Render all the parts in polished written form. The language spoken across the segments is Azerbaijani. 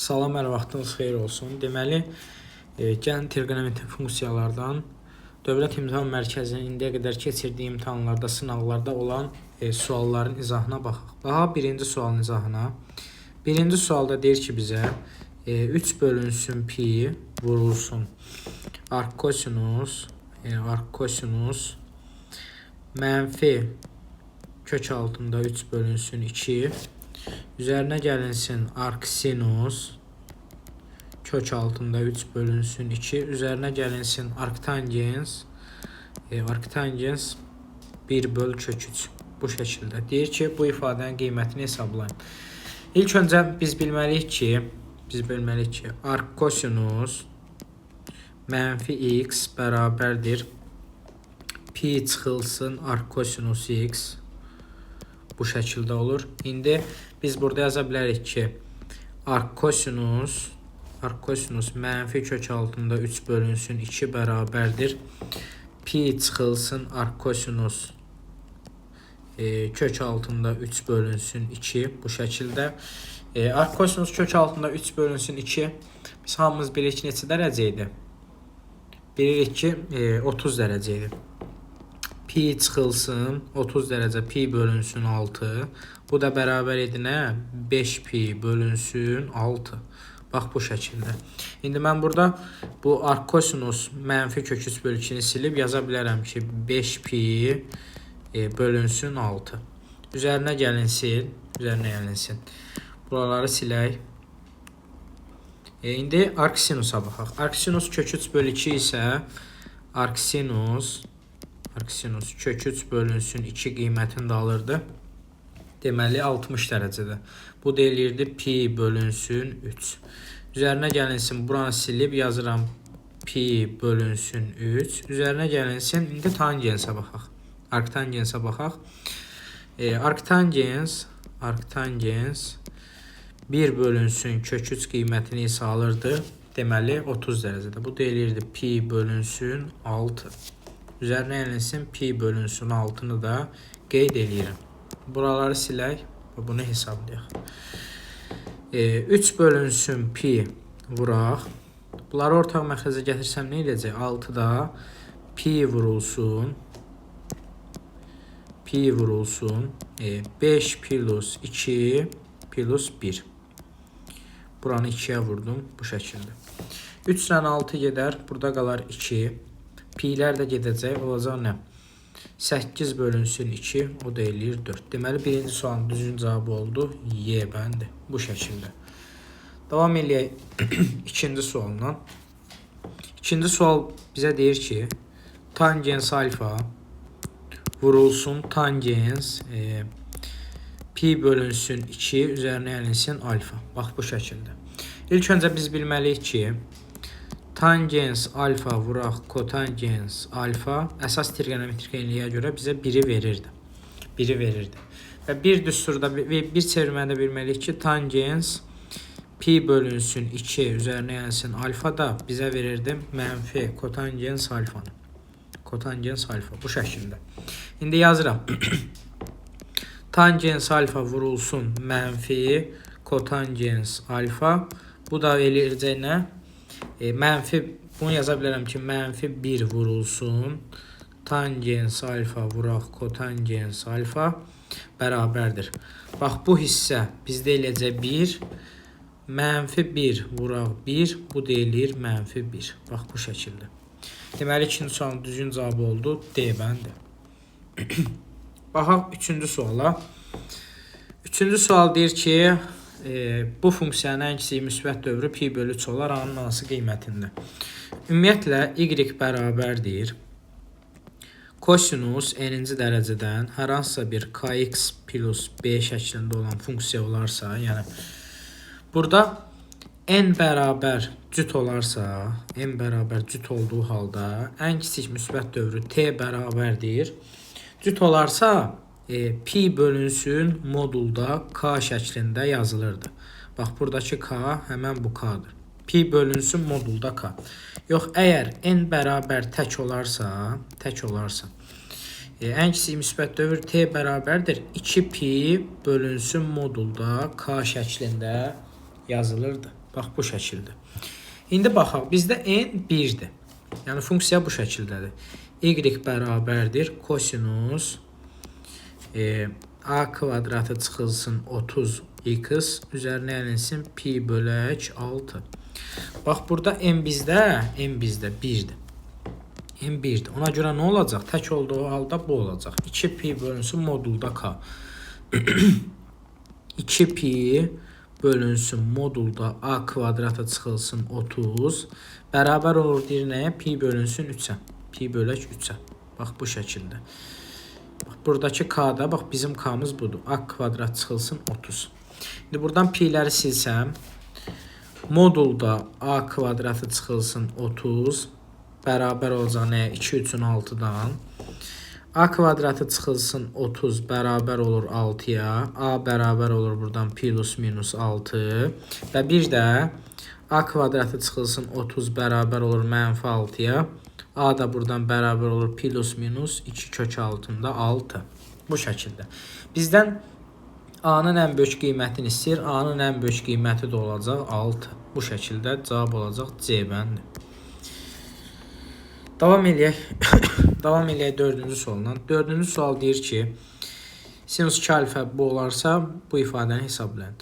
Salam, hər vaxtınız xeyir olsun. Deməli, gəlin trigonometrik funksiyalardan Dövlət İmtahan Mərkəzinin indiyə qədər keçirdiyi imtahanlarda, sınavlarda olan sualların izahına baxaq. Bax, birinci sualın izahına. Birinci sualda deyir ki, bizə 3 bölünsün pi vurulsun arc kosinus mənfi kök altında 3 bölünsün 2 üzərinə gəlinsin arc sinus kök altında 3 bölünsün 2 üzərinə gəlinsin arctangens 1 böl kök 3 bu şəkildə. Deyir ki, bu ifadənin qiymətini hesablayın. İlk öncə biz bilməliyik ki, arc kosinus mənfi x bərabərdir pi çıxılsın arc kosinus x bu şəkildə olur. İndi biz burada yaza bilərik ki, arc kosinus mənfi kök altında 3 bölünsün 2 bərabərdir pi çıxılsın arc kosinus kök altında 3 bölünsün 2 bu şəkildə. Arc kosinus kök altında 3 bölünsün 2 biz hamımız bilirik ki, neçə dərəcə idi? Bilirik ki, 30 dərəcə idi. Pi çıxılsın 30 dərəcə pi bölünsün 6. Bu da bərabər idi nə? 5 pi bölünsün 6. Bax bu şəkildə. İndi mən burada bu arc kosinus mənfi kök 3 bölü 2-ni silib yaza bilərəm ki, 5 pi bölünsün 6. Üzərinə gəlinsin. Buraları silək. İndi arc sinusa baxaq. Arc sinus kök 3 bölü 2 isə arc sinus kök 3 bölünsün 2 qiymətini də alırdı. Deməli 60 dərəcədə. Bu da eləyirdi pi bölünsün 3. Üzərinə gəlinsin, buranı silib yazıram pi bölünsün 3. Üzərinə gəlinsin, indi tangensə baxaq. Arctangensə baxaq. Arctangens 1 bölünsün kök 3 qiymətini isə alırdı. Deməli 30 dərəcədə. Bu da eləyirdi pi bölünsün 6. Üzərinə gəlinsin, pi bölünsün 6-nı da qeyd eləyirəm. Buraları silək və bunu hesablayaq. 3 bölünsün pi vuraq. Bunları ortaq məxrəcə gətirsəm nə edəcək? 6-da pi vurulsun 5 plus 2 plus 1. Buranı 2-yə vurdum bu şəkildə. 3 ilə 6 gedər, burada qalar 2. Pi'lər də gedəcək, olacaq nə? 8 bölünsün 2, o da eləyir 4. Deməli, birinci sualın düzgün cavabı oldu. Y bəndi. Bu şəkildə. Davam eləyək ikinci sualdan. İkinci sual bizə deyir ki, tangens alfa vurulsun tangens pi bölünsün 2 üzərinə gəlinsin alfa. Bax bu şəkildə. İlk öncə biz bilməliyik ki, tangens alfa vuraq kotangens alfa əsas trigonometrik enliyə görə bizə 1-i verirdi. Və bir düsturda, bir çevirmədə bilməliyik ki, tangens pi bölünsün 2 üzərinə gəlsin alfa da bizə verirdi mənfi kotangens alfanı. Kotangens alfa bu şəkildə. İndi yazıram. Tangens alfa vurulsun mənfi kotangens alfa. Bu da eləyəcək nə? Mənfi, bunu yaza bilərəm ki, mənfi 1 vurulsun tangens alfa vuraq kotangens alfa bərabərdir. Bax, bu hissə bizdə eləyəcək 1. Mənfi 1 vuraq 1. Bu da eləyir mənfi 1. Bax, bu şəkildə. Deməli, ikinci sualın düzgün cavabı oldu. D bəndi. Baxaq, üçüncü suala. Üçüncü sual deyir ki, bu funksiyanın ən kiçik müsbət dövrü pi bölü 3 olar anın hansı qiymətində. Ümumiyyətlə, y bərabərdir. Kosinus n-ci dərəcədən hər hansısa bir kx plus b şəklində olan funksiya olarsa, yəni burada n bərabər cüt olarsa, n bərabər cüt olduğu halda ən kiçik müsbət dövrü t bərabərdir. Cüt olarsa pi bölünsün modulda k şəklində yazılırdı. Bax, buradakı k həmən bu k-dır. Pi bölünsün modulda k. Yox, əgər n bərabər tək olarsa, ən kiçik müsbət dövr t bərabərdir 2 pi bölünsün modulda k şəklində yazılırdı. Bax bu şəkildə. İndi baxaq, bizdə n 1-dir. Yəni funksiya bu şəkildədir. Y bərabərdir kosinus a kvadratı çıxılsın 30x üzərinə əlinsin pi bölək 6. Bax burada n bizdə 1-dir. n 1-dir. Ona görə nə olacaq? Tək olduğu halda bu olacaq. 2 pi bölünsün modulda k. 2 pi bölünsün modulda a kvadratı çıxılsın 30 bərabər olur deyir nəyə? Pi bölünsün 3-ə. Pi bölək 3-ə. Bax bu şəkildə. Bax buradakı k-da bax bizim k-mız budur. A kvadrat çıxılsın 30. İndi buradan pi-ləri silsəm modulda a kvadratı çıxılsın 30 bərabər olacaq nəyə? 2 3-ün 6-dan. A kvadratı çıxılsın 30 bərabər olur 6-ya. A bərabər olur buradan plus minus 6. Və bir də A kvadratı çıxılsın 30 bərabər olur mənfi 6-ya. A da buradan bərabər olur plus minus 2 kök altında 6. Bu şəkildə. Bizdən A-nın ən böyük qiymətini istəyir. A-nın ən böyük qiyməti də olacaq 6. Bu şəkildə cavab olacaq C bəndi. Davam eləyək. Davam eləyək 4-cü sualdan. 4-cü sual deyir ki, sinus 2 alfa bu olarsa bu ifadəni hesablayın.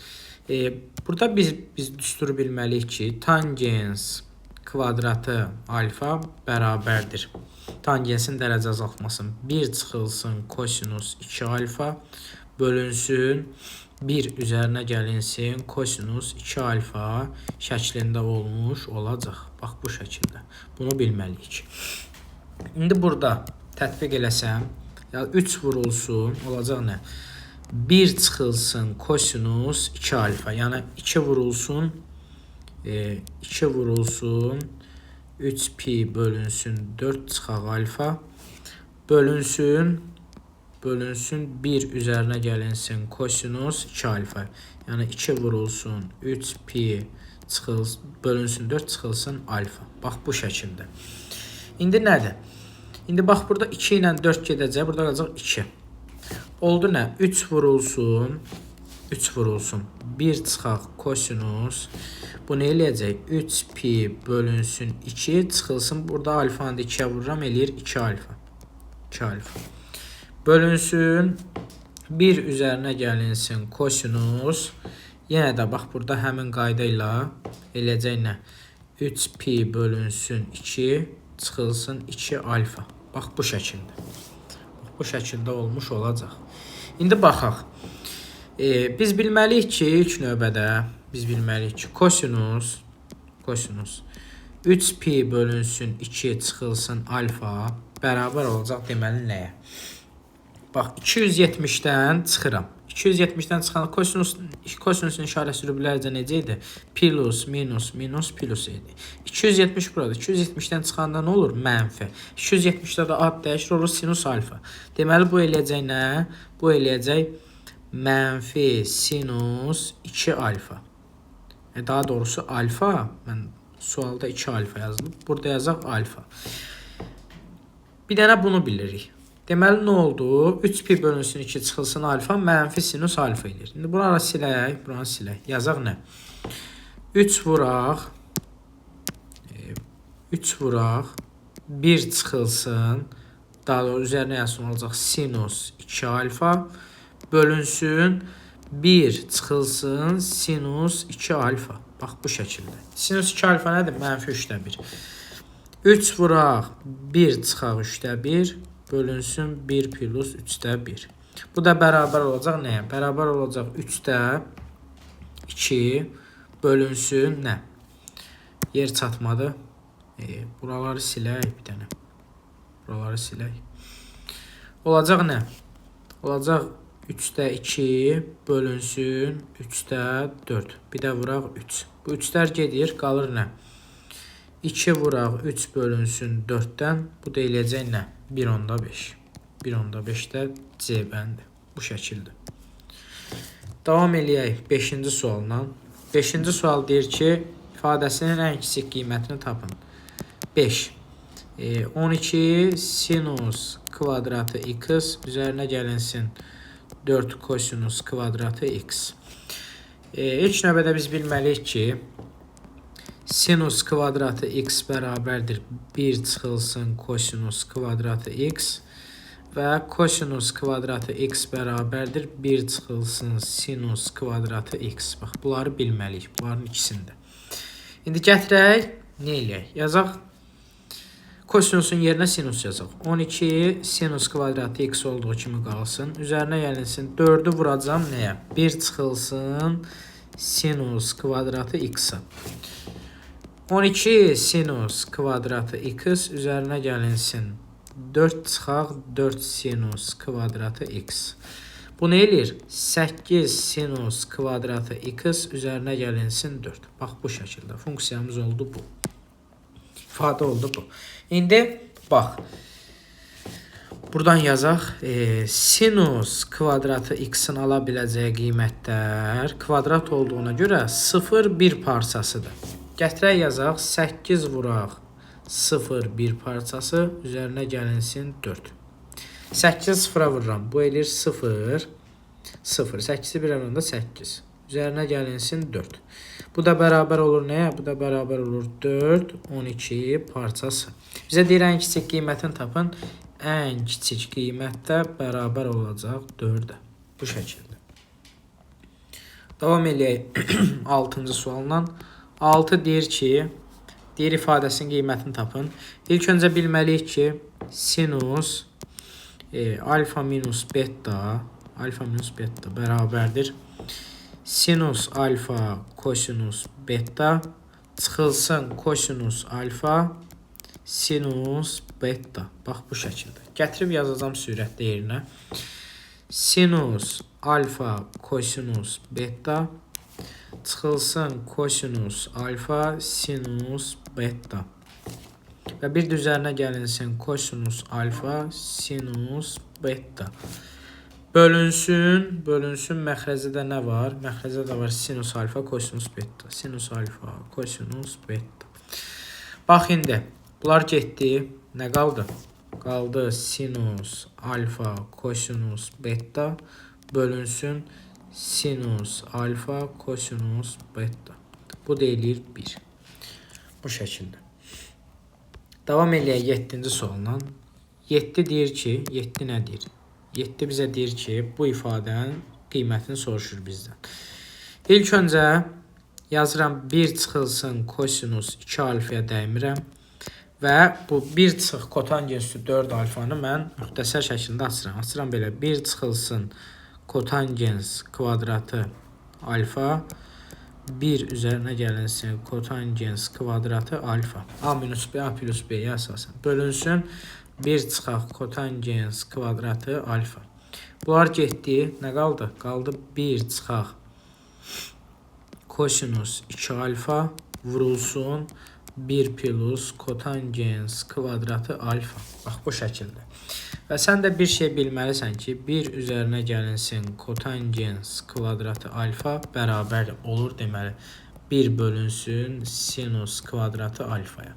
Burada biz düsturu bilməliyik ki, tangens kvadratı alfa bərabərdir. Tangensin dərəcə azaltmasın 1 çıxılsın kosinus 2 alfa bölünsün 1 üzərinə gəlinsin kosinus 2 alfa şəklində olmuş olacaq. Bax bu şəkildə. Bunu bilməliyik. İndi burada tətbiq eləsəm, 3 vurulsun, olacaq nə? 1 çıxılsın kosinus 2 alfa. Yəni 2 vurulsun 3 pi bölünsün 4 çıxaq alfa bölünsün 1 üzərinə gəlinsin kosinus 2 alfa. Yəni 2 vurulsun 3 pi bölünsün 4 çıxılsın alfa. Bax bu şəkildə. İndi nədir? İndi bax burada 2 ilə 4 gedəcək. Burada qalacaq 2. Oldu nə? 3 vurulsun 1 çıxaq kosinus. Bu nə eləyəcək? 3 pi bölünsün 2 çıxılsın. Burada alfanı da 2-yə vururam. Eləyir 2 alfa. 2 alfa. Bölünsün 1 üzərinə gəlinsin kosinus. Yenə də bax burada həmin qayda ilə eləyəcək nə? 3 pi bölünsün 2 çıxılsın 2 alfa. Bax bu şəkildə. Bax bu şəkildə olmuş olacaq. İndi baxaq. Biz bilməliyik ki, ilk növbədə biz bilməliyik ki, kosinus 3 pi bölünsün 2 çıxılsın alfa bərabər olacaq deməli nəyə? Bax 270-dən çıxıram. 270-dən çıxan kosinusun işarəsi rüblərcə necə idi? Plus, minus, minus, plus idi. 270 burada. 270-dən çıxanda nə olur? Mənfi. 270-də də ad dəyişir olur sinus alfa. Deməli bu eləyəcək nə? Bu eləyəcək mənfi sinus 2 alfa. Daha doğrusu alfa. Mən sualda 2 alfa yazdım. Burada yazaq alfa. Bir dənə bunu bilirik. Deməli nə oldu? 3 pi bölünsün 2 çıxılsın alfa mənfi sinus alfa edir. İndi buranı silək, yazaq nə? 3 vuraq 1 çıxılsın, daha doğrusu üzərinə yazsın olacaq sinus 2 alfa bölünsün 1 çıxılsın sinus 2 alfa. Bax bu şəkildə. Sinus 2 alfa nədir? Mənfi 3-də 1. 3 vuraq 1 çıxaq 3-də 1 bölünsün 1 plus 3-də 1. Bu da bərabər olacaq nəyə? Bərabər olacaq 3-də 2 bölünsün nə? Yer çatmadı. Buraları silək bir dənə. Buraları silək. Olacaq nə? Olacaq 3-də 2 bölünsün 3-də 4. Bir də vuraq 3. Bu 3-lər gedir, qalır nə? 2 vuraq 3 bölünsün 4-dən. Bu da eləyəcək nə? 1/5. 1/5-də C bəndi. Bu şəkildə. Davam eləyək 5-ci sualla. 5-ci sual deyir ki, ifadəsinin ən kiçik qiymətini tapın. 5. 12 sinus kvadratı x üzərinə gəlinsin 4 kosinus kvadratı x. İlk növbədə biz bilməliyik ki, sinus kvadratı x bərabərdir 1 çıxılsın kosinus kvadratı x və kosinus kvadratı x bərabərdir 1 çıxılsın sinus kvadratı x. Bax, bunları bilməliyik, bunların ikisində. İndi gətirək, nə eləyək? Yazaq, kosinusun yerinə sinus yazaq. 12 sinus kvadratı x olduğu kimi qalsın. Üzərinə gəlinsin, 4'ü vuracam nəyə? 1 çıxılsın sinus kvadratı x-a. 12 sinus kvadratı x üzərinə gəlinsin. 4 çıxaq 4 sinus kvadratı x. Bu nə eləyir? 8 sinus kvadratı x üzərinə gəlinsin 4. Bax, bu şəkildə funksiyamız oldu bu. İfadə oldu bu. İndi bax, buradan yazaq. Sinus kvadratı x-in ala biləcəyi qiymətlər kvadrat olduğuna görə 0, 1 parçasıdır. Gətirək yazaq, 8 vuraq 0, 1 parçası üzərinə gəlinsin 4. 8 sıfıra vururam. Bu eləyir 0, 0. 8'i bir arasında 8. Üzərinə gəlinsin 4. Bu da bərabər olur nəyə? Bu da bərabər olur 4, 12 parçası. Bizə deyir, ən kiçik qiymətini tapın. Ən kiçik qiymət də bərabər olacaq 4-ə. Bu şəkildə. Davam eləyək 6-cı sualla. 6 deyir ki, deyir ifadəsinin qiymətini tapın. İlk öncə bilməliyik ki, sinus alfa minus beta bərabərdir. Sinus alfa kosinus beta çıxılsın kosinus alfa sinus beta. Bax, bu şəkildə. Gətirib yazacağım sürətdə yerinə. Sinus alfa kosinus beta çıxılsın kosinus alfa sinus beta. Və bir də üzərinə gəlinsin kosinus alfa sinus beta. Bölünsün məxrəcədə nə var? Məxrəcədə var sinus alfa kosinus beta. Sinus alfa kosinus beta. Bax, indi bunlar getdi. Nə qaldı? Qaldı sinus alfa kosinus beta bölünsün sinus alfa kosinus beta. Bu deyilir 1. Bu şəkildə. Davam eləyək 7-ci sualla. 7 deyir ki, 7 nə deyir? 7 bizə deyir ki, bu ifadənin qiymətini soruşur bizdən. İlk öncə yazıram 1 çıxılsın kosinus 2 alfaya dəymirəm və bu 1 çıx kotangensi 4 alfanı mən müxtəsər şəklində açıram. Açıram belə 1 çıxılsın kotangens kvadratı alfa 1 üzərinə gəlinsin kotangens kvadratı alfa. A minus B, A plus B-yə əsasən. Bölünsün 1 çıxaq kotangens kvadratı alfa. Bunlar getdi. Nə qaldı? Qaldı 1 çıxaq kosinus 2 alfa vurulsun 1 plus kotangens kvadratı alfa. Bax, bu şəkildə. Və sən də bir şey bilməlisən ki, 1 üzərinə gəlinsin kotangens kvadratı alfa bərabər olur deməli. 1 bölünsün sinus kvadratı alfaya.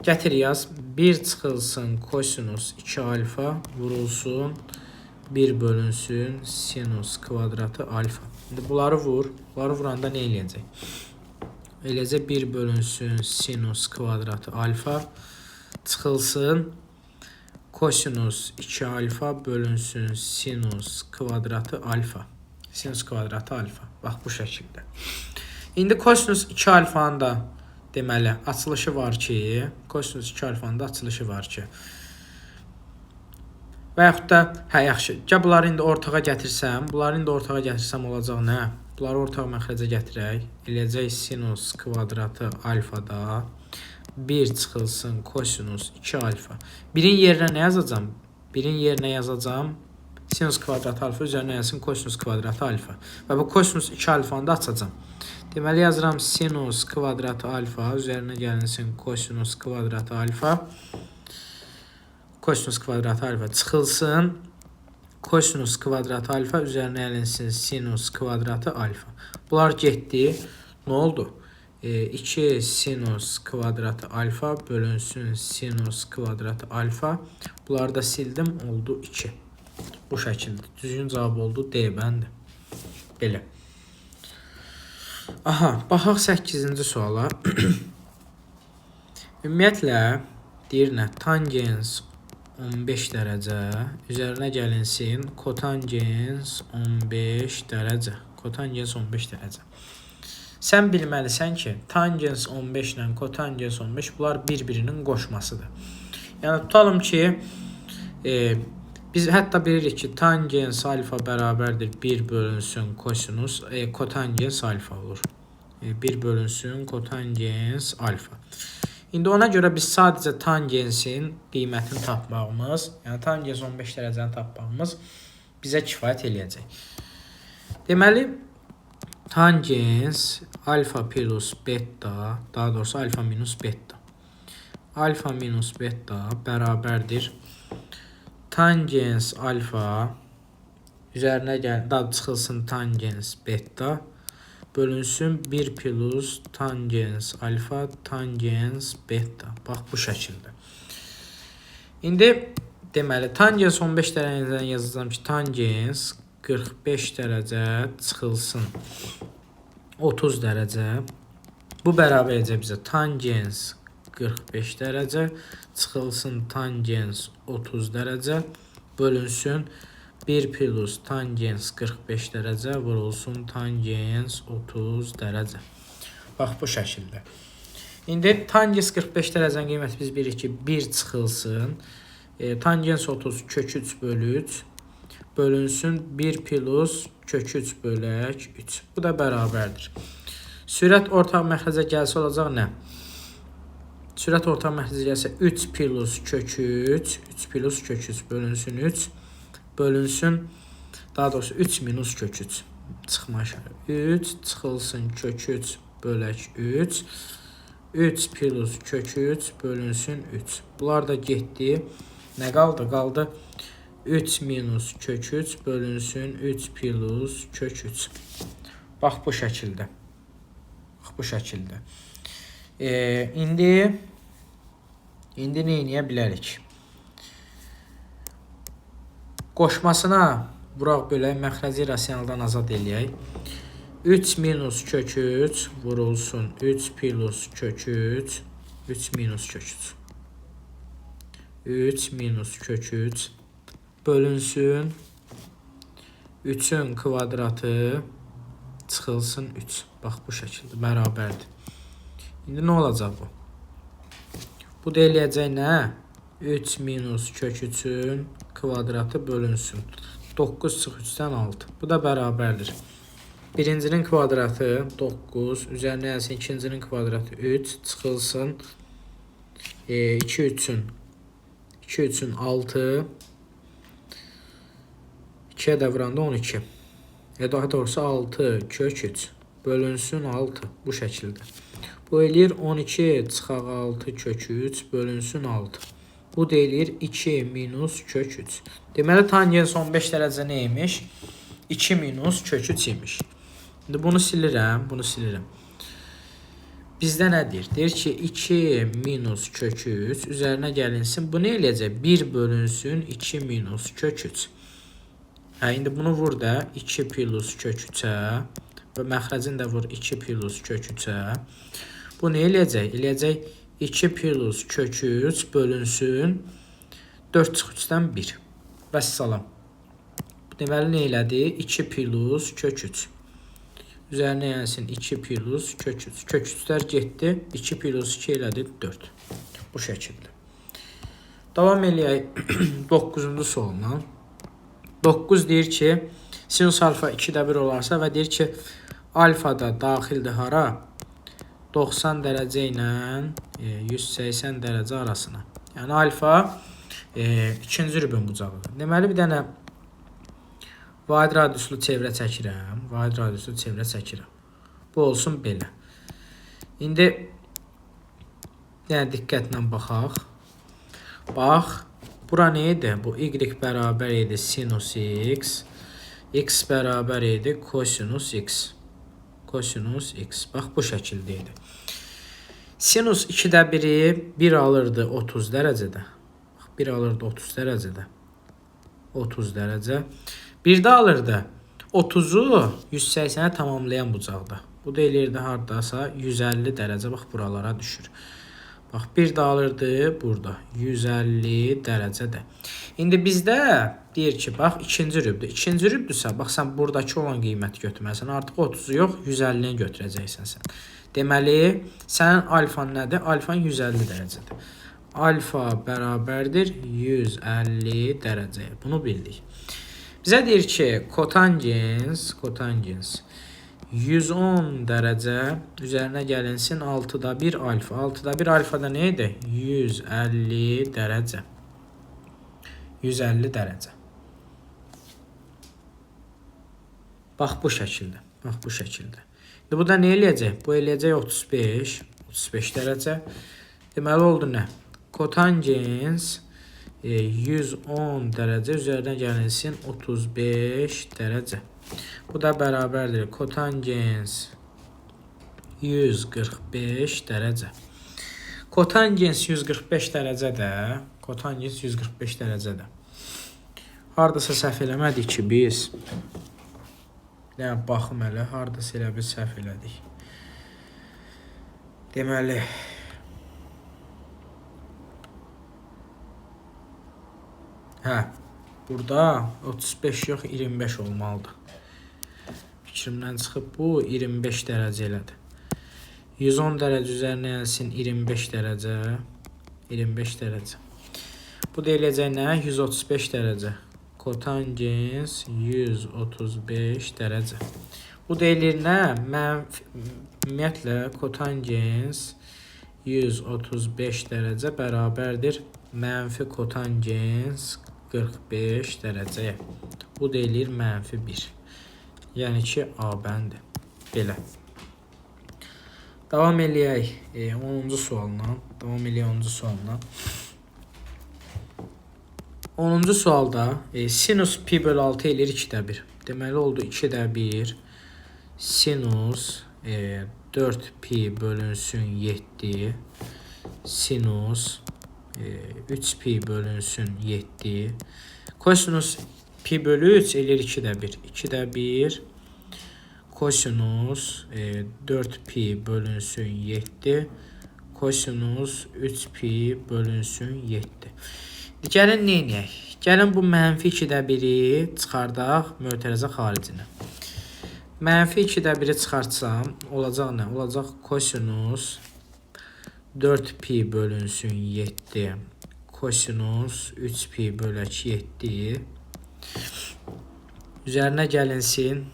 Gətir yaz. 1 çıxılsın kosinus 2 alfa vurulsun 1 bölünsün sinus kvadratı alfa. İndi bunları vur. Bunları vuranda nə eləyəcək? Eləcə 1 bölünsün sinus kvadratı alfa çıxılsın kosinus 2 alfa bölünsün sinus kvadratı alfa. Sinus kvadratı alfa. Bax, bu şəkildə. İndi kosinus 2 alfanın da deməli açılışı var ki, kosinus 2 alfanın da açılışı var ki. Və yaxud da, yaxşı. Bunları indi ortağa gətirsəm, olacaq nə? Bunları ortaq məxrəcə gətirək. Eləcək sinus kvadratı alfada 1 çıxılsın kosinus 2 alfa. Birin yerinə nə yazacağım? Birin yerinə yazacağım sinus kvadratı alfa üzərinə yazsın kosinus kvadratı alfa. Və bu kosinus 2 alfanı da açacağım. Deməli yazıram sinus kvadratı alfa üzərinə gəlinsin kosinus kvadratı alfa. Kosinus kvadratı alfa çıxılsın kosinus kvadratı alfa üzərinə gəlinsin sinus kvadratı alfa. Bunlar getdi. Nə oldu? 2 sinus kvadratı alfa bölünsün sinus kvadratı alfa. Bunları da sildim, oldu 2. Bu şəkildə. Düzgün cavab oldu D bəndi. Belə. Aha, baxaq 8-ci suala. Ümumiyyətlə deyir nə? Tangens 15 dərəcə üzərinə gəlinsin kotangens 15 dərəcə. Kotangens 15 dərəcə. Sən bilməlisən ki, tangens 15 ilə kotangens 15 bunlar bir-birinin qoşmasıdır. Yəni tutalım ki, biz hətta bilirik ki, tangens alfa bərabərdir 1 bölünsün kosinus, kotangens alfa olur. 1 bölünsün kotangens alfa. İndi ona görə biz sadəcə tangensin qiymətini tapmağımız, yəni tangens 15 dərəcəni tapmağımız bizə kifayət eləyəcək. Deməli, tangens alfa plus beta, daha doğrusu alfa minus beta. Alfa minus beta bərabərdir tangens alfa üzərinə çıxılsın tangens beta bölünsün 1 plus tangens alfa tangens beta. Bax bu şəkildə. İndi deməli tangens 15 dərəcədən yazacağam ki, tangens 45 dərəcə çıxılsın 30 dərəcə. Bu bərabər edəcək bizə tangens 45 dərəcə çıxılsın tangens 30 dərəcə bölünsün 1 plus tangens 45 dərəcə vurulsun tangens 30 dərəcə. Bax bu şəkildə. İndi tangens 45 dərəcənin qiyməti biz bilirik ki, 1 çıxılsın. Tangens 30 kök 3 bölü 3 bölünsün 1 plus kök 3 bölək 3. Bu da bərabərdir. Sürət ortaq məxrəcə gəlsə olacaq nə? Sürət ortaq məxrəcə gəlsə 3 plus kök 3, 3 plus kök 3 bölünsün 3. Bölünsün, daha doğrusu 3 minus kök 3 çıxma aşağı. 3 çıxılsın kök 3 bölək 3. 3 plus kök 3 bölünsün 3. Bunlar da getdi. Nə qaldı? Qaldı 3 minus kök 3 bölünsün 3 plus kök 3. Bax bu şəkildə. Bax bu şəkildə. İndi nə edə bilərik? Qoşmasına vuraq bölək, məxrəci rasionaldan azad eləyək. 3 minus kök 3 vurulsun 3 plus kök 3, 3 minus kök 3. 3 minus kök 3 bölünsün 3'ün kvadratı çıxılsın 3. Bax bu şəkildə bərabərdir. İndi nə olacaq bu? Bu da eləyəcək nə? 3 minus kök 3'ün kvadratı bölünsün. 9 çıx 3'dən 6. Bu da bərabərdir. Birincinin kvadratı 9. Üzərinə gəlsin ikincinin kvadratı 3. Çıxılsın 2 3'ün 6. 2'yə də vuranda 12. Daha doğrusu 6 kök 3 bölünsün 6. Bu şəkildə. Bu eləyir 12 çıxaq 6 kök 3 bölünsün 6. Bu da eləyir 2 minus kök 3. Deməli tangens 15 dərəcə nə imiş? 2 minus kök 3 imiş. İndi bunu silirəm, bunu silirəm. Bizdə nə deyir? Deyir ki 2 minus kök 3 üzərinə gəlinsin. Bu nə eləyəcək? 1 bölünsün 2 minus kök 3. İndi bunu vur da 2 plus kök 3'ə və məxrəcini də vur 2 plus kök 3'ə. Bu nə eləyəcək? Eləyəcək 2 plus kök 3 bölünsün 4 çıx 3'dən 1. Vəssalam. Deməli nə elədi? 2 plus kök 3. Üzərinə gəlsin 2 plus kök 3. Kök 3'lər getdi. 2 plus 2 elədi 4. Bu şəkildə. Davam eləyək 9-cu sualla. 9 deyir ki, sinus alfa 2'də 1 olarsa və deyir ki, alfa da daxildir hara? 90 dərəcə ilə 180 dərəcə arasına. Yəni alfa ikinci rübün bucağıdır. Deməli bir dənə vahid radiuslu çevrə çəkirəm. Vahid radiuslu çevrə çəkirəm. Bu olsun belə. İndi yəni diqqətlə baxaq. Bax. Bura nə idi? Bu y bərabər idi sinus x. X bərabər idi kosinus x. Kosinus x. Bax bu şəkildə idi. Sinus 2'də 1'i 1 alırdı 30 dərəcədə. 1 alırdı 30 dərəcədə. 30 dərəcə. 1'də alırdı 30'u 180'ə tamamlayan bucaqda. Bu da eləyirdi hardasa 150 dərəcə. Bax, buralara düşür. Bax, bir də alırdı burada 150 dərəcədə. İndi bizdə deyir ki, bax, ikinci rübdür. İkinci rübdürsə, bax, sən buradakı olan qiyməti götürməlisən. Artıq 30-u yox, 150-ni götürəcəksən sən. Deməli, sənin alfan nədir? Alfan 150 dərəcədir. Alfa bərabərdir 150 dərəcəyə. Bunu bildik. Bizə deyir ki, kotangens 110 dərəcə üzərinə gəlinsin 6-da 1 alfa. 6-da 1 alfada nə idi? 150 dərəcə. 150 dərəcə. Bax, bu şəkildə. Bax, bu şəkildə. İndi bu da nə eləyəcək? Bu eləyəcək 35 dərəcə. Deməli oldu nə? Kotangens 110 dərəcə üzərinə gəlinsin 35 dərəcə. Bu da bərabərdir. Kotangens 145 dərəcə. Kotangens 145 dərəcədə. Kotangens 145 dərəcədə. Hardasa səhv eləmədik ki biz. Yəni, baxım hələ. Hardasa elə bir səhv elədik. Deməli. Hə. Burada 35 yox 25 olmalıdır. Fikrimdən çıxıb bu 25 dərəcə elədir. 110 dərəcə üzərinə gəlsin 25 dərəcə. 25 dərəcə. Bu da eləyəcək nə? 135 dərəcə. Kotangens 135 dərəcə. Bu da eləyir nə? Ümumiyyətlə kotangens 135 dərəcə bərabərdir mənfi kotangens 45 dərəcəyə. Bu da eləyir mənfi 1. Yəni ki, A bəndi. Belə. Davam eləyək 10-cu sualına. 10-cu sualda sinus pi bölü 6 eləyir 2-də 1. Deməli oldu 2-də 1 sinus 4 pi bölünsün 7 sinus 3 pi bölünsün 7 kosinus pi bölü 3 eləyir 2-də 1. 2-də 1 kosinus 4 pi bölünsün 7 kosinus 3 pi bölünsün 7. Gəlin neynəyək? Gəlin bu mənfi 2-də 1-i çıxardaq mötərizə xaricinə. Mənfi 2-də 1-i çıxartsam, olacaq nə? Olacaq kosinus 4 pi bölünsün 7 kosinus 3 pi bölək 7 üzərinə gəlinsin,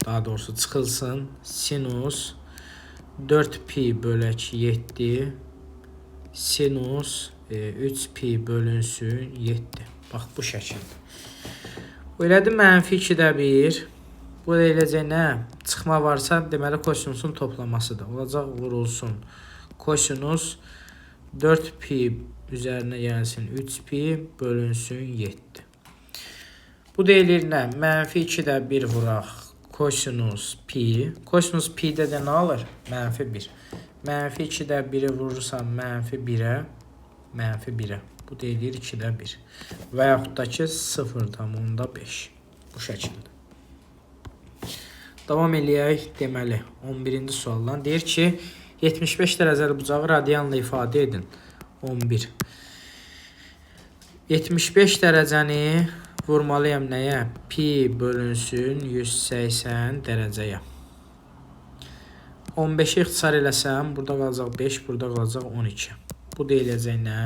daha doğrusu çıxılsın, sinus 4 pi bölək 7 sinus 3 pi bölünsün 7. Bax, bu şəkildə. Bu elədi mənfi 2-də 1. Bu da eləcək nə? Çıxma varsa, deməli kosinusun toplamasıdır. Olacaq vurulsun. Kosinus 4 pi üzərinə gəlsin 3 pi bölünsün 7. Bu da eləyir nə? Mənfi 2-də 1 vuraq. Kosinus pi. Kosinus pi'də də nə alır? Mənfi 1. Mənfi 2-də 1-i vurursam mənfi 1-ə. Mənfi 1-ə. Bu da eləyir 2-də 1. Və yaxud da ki 0,5. Bu şəkildə. Davam eləyək. Deməli 11-ci sualdan deyir ki 75 dərəcəli bucağı radianla ifadə edin. 11. 75 dərəcəni vurmalıyam nəyə? Pi bölünsün 180 dərəcəyə. 15-i ixtisar eləsəm, burada qalacaq 5, burada qalacaq 12. Bu da eləyəcək nə?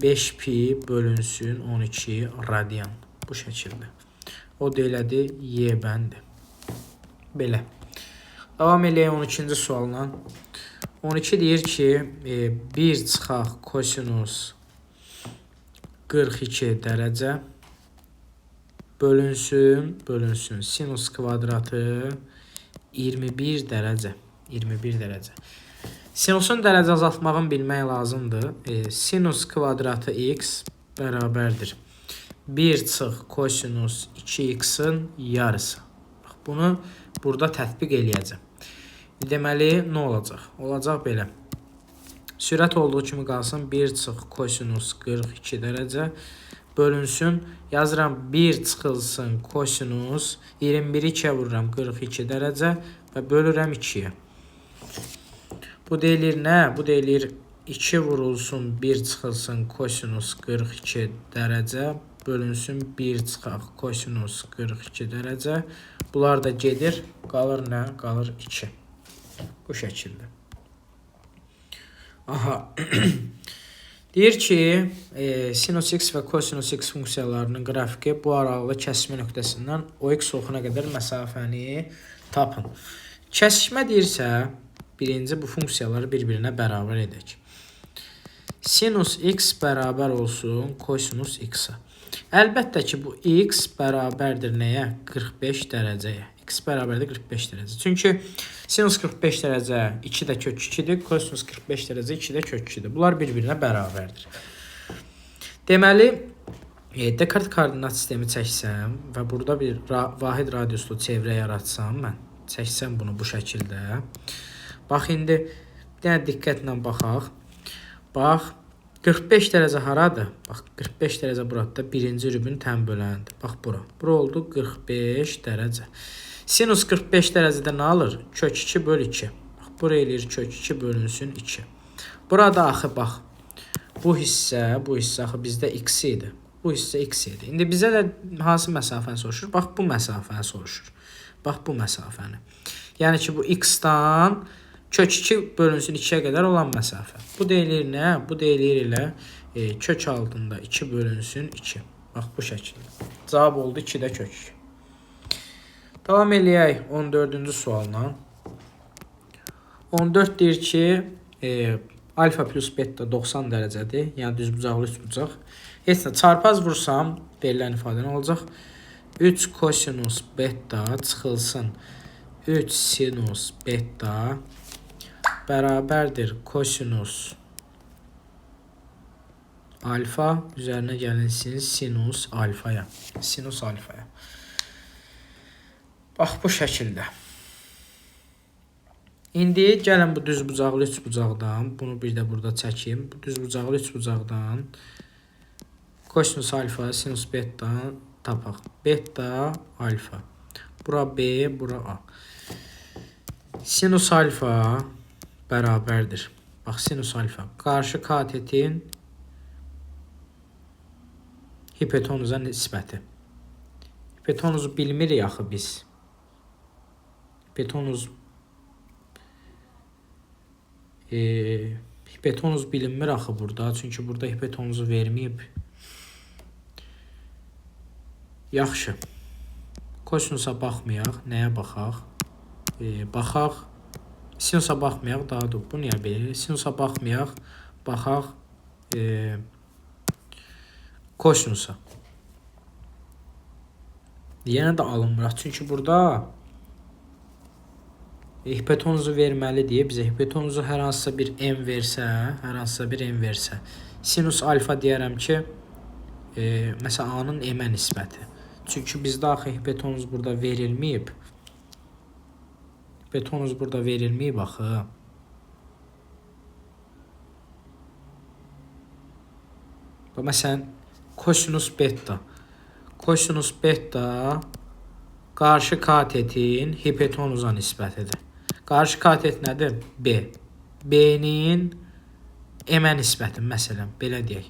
5 pi bölünsün 12 radian. Bu şəkildə. O da elədi Y bəndi. Belə. Davam eləyək 12-ci sualla. 12 deyir ki, 1 çıxaq kosinus 42 dərəcə bölünsün sinus kvadratı 21 dərəcə. 21 dərəcə. Sinusun dərəcə azaltmağını bilmək lazımdır. Sinus kvadratı x bərabərdir 1 çıx kosinus 2x-in yarısı. Bunu burada tətbiq eləyəcəm. Deməli, nə olacaq? Olacaq belə. Sürət olduğu kimi qalsın 1 çıx kosinus 42 dərəcə bölünsün. Yazıram 1 çıxılsın kosinus 21-i 2-yə vururam 42 dərəcə və bölürəm 2-yə. Bu deyilir nə? Bu deyilir 2 vurulsun 1 çıxılsın kosinus 42 dərəcə bölünsün 1 çıxaq kosinus 42 dərəcə. Bunlar da gedir. Qalır nə? Qalır 2. Bu şəkildə. Aha. Deyir ki, sinus x və kosinus x funksiyalarının qrafiki bu aralıqlı kəsişmə nöqtəsindən OX oxuna qədər məsafəni tapın. Kəsişmə deyirsə, birinci bu funksiyaları bir-birinə bərabər edək. Sinus x bərabər olsun kosinus x-a. Əlbəttə ki, bu x bərabərdir nəyə? 45 dərəcəyə. X bərabərdir 45 dərəcə. Çünki sinus 45 dərəcə 2 də kök 2-dir, kosinus 45 dərəcə 2 də kök 2-dir. Bunlar bir-birinə bərabərdir. Deməli, Descartes koordinat sistemi çəksəm və burada bir vahid radiuslu çevrə yaratsam mən, çəksəm bunu bu şəkildə. Bax, indi bir dənə diqqətlə baxaq. Bax, 45 dərəcə haradır? Bax, 45 dərəcə burada birinci rübün tən böləndir. Bax, bura. Bura oldu 45 dərəcə. Sinus 45 dərəcədə nə alır? Kök 2 böl 2. Bax, bura eləyir kök 2 bölünsün 2. Burada axı, bax, bu hissə axı bizdə x idi. Bu hissə x idi. İndi bizə də hansı məsafəni soruşur? Bax, bu məsafəni soruşur. Bax, bu məsafəni. Yəni ki, bu x-dan kök 2 bölünsün 2-yə qədər olan məsafə. Bu deyilir nə? Bu deyilir ilə kök altında 2 bölünsün 2. Bax, bu şəkildə. Cavab oldu 2-də kök 2. Davam eləyək 14-cü sualla. 14 deyir ki, alfa plus beta 90 dərəcədir. Yəni düzbucaqlı üçbucaq. Heç nə çarpaz vursam verilən ifadə nə olacaq? 3 kosinus beta çıxılsın 3 sinus beta bərabərdir kosinus alfa üzərinə gəlinsin sinus alfaya. Sinus alfaya. Bax, bu şəkildə. İndi gəlin bu düzbucaqlı üçbucaqdan, bunu bir də burada çəkim. Bu düzbucaqlı üçbucaqdan kosinus alfa, sinus beta tapaq. Beta alfa. Bura B, bura A. Sinus alfa bərabərdir. Bax, sinus alfa. Qarşı katetin hipotenuza nisbəti. Hipotenuzu bilmirik axı biz. Hipotenuz bilinmir axı burada. Çünki burada hipotenuzu verməyib. Yaxşı. Kosinusa baxmayaq. Nəyə baxaq? Baxaq. Sinusa baxmayaq. Daha doğru. Bu niyə belə? Sinusa baxmayaq. Baxaq. Kosinusa. Yenə də alınmıraq. Çünki burada hipotenuzu verməli deyə bizə hipotenuzu hər hansısa bir m versə, sinus alfa deyərəm ki, məsələn A-nın m-ə nisbəti. Çünki bizdə axı hipotenuz burada verilməyib. Hipotenuz burada verilməyib axı. Məsələn, kosinus beta. Kosinus beta qarşı katetin hipotenuza nisbətidir. Qarşı katet nədir? B. B-nin m-ə nisbəti, məsələn, belə deyək.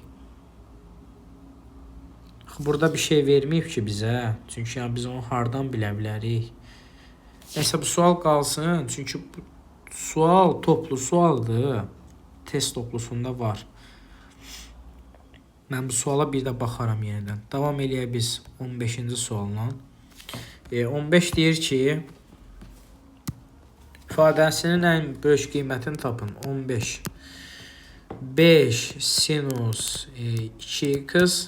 Burada bir şey verməyib ki bizə. Çünki biz onu hardan bilə bilərik. Nəysə, bu sual qalsın. Çünki bu sual toplu sualdır. Test toplusunda var. Mən bu suala bir də baxaram yenidən. Davam eləyək biz 15-ci sualla. 15 deyir ki, ifadəsinin ən böyük qiymətini tapın. 15. 5 sinus 2x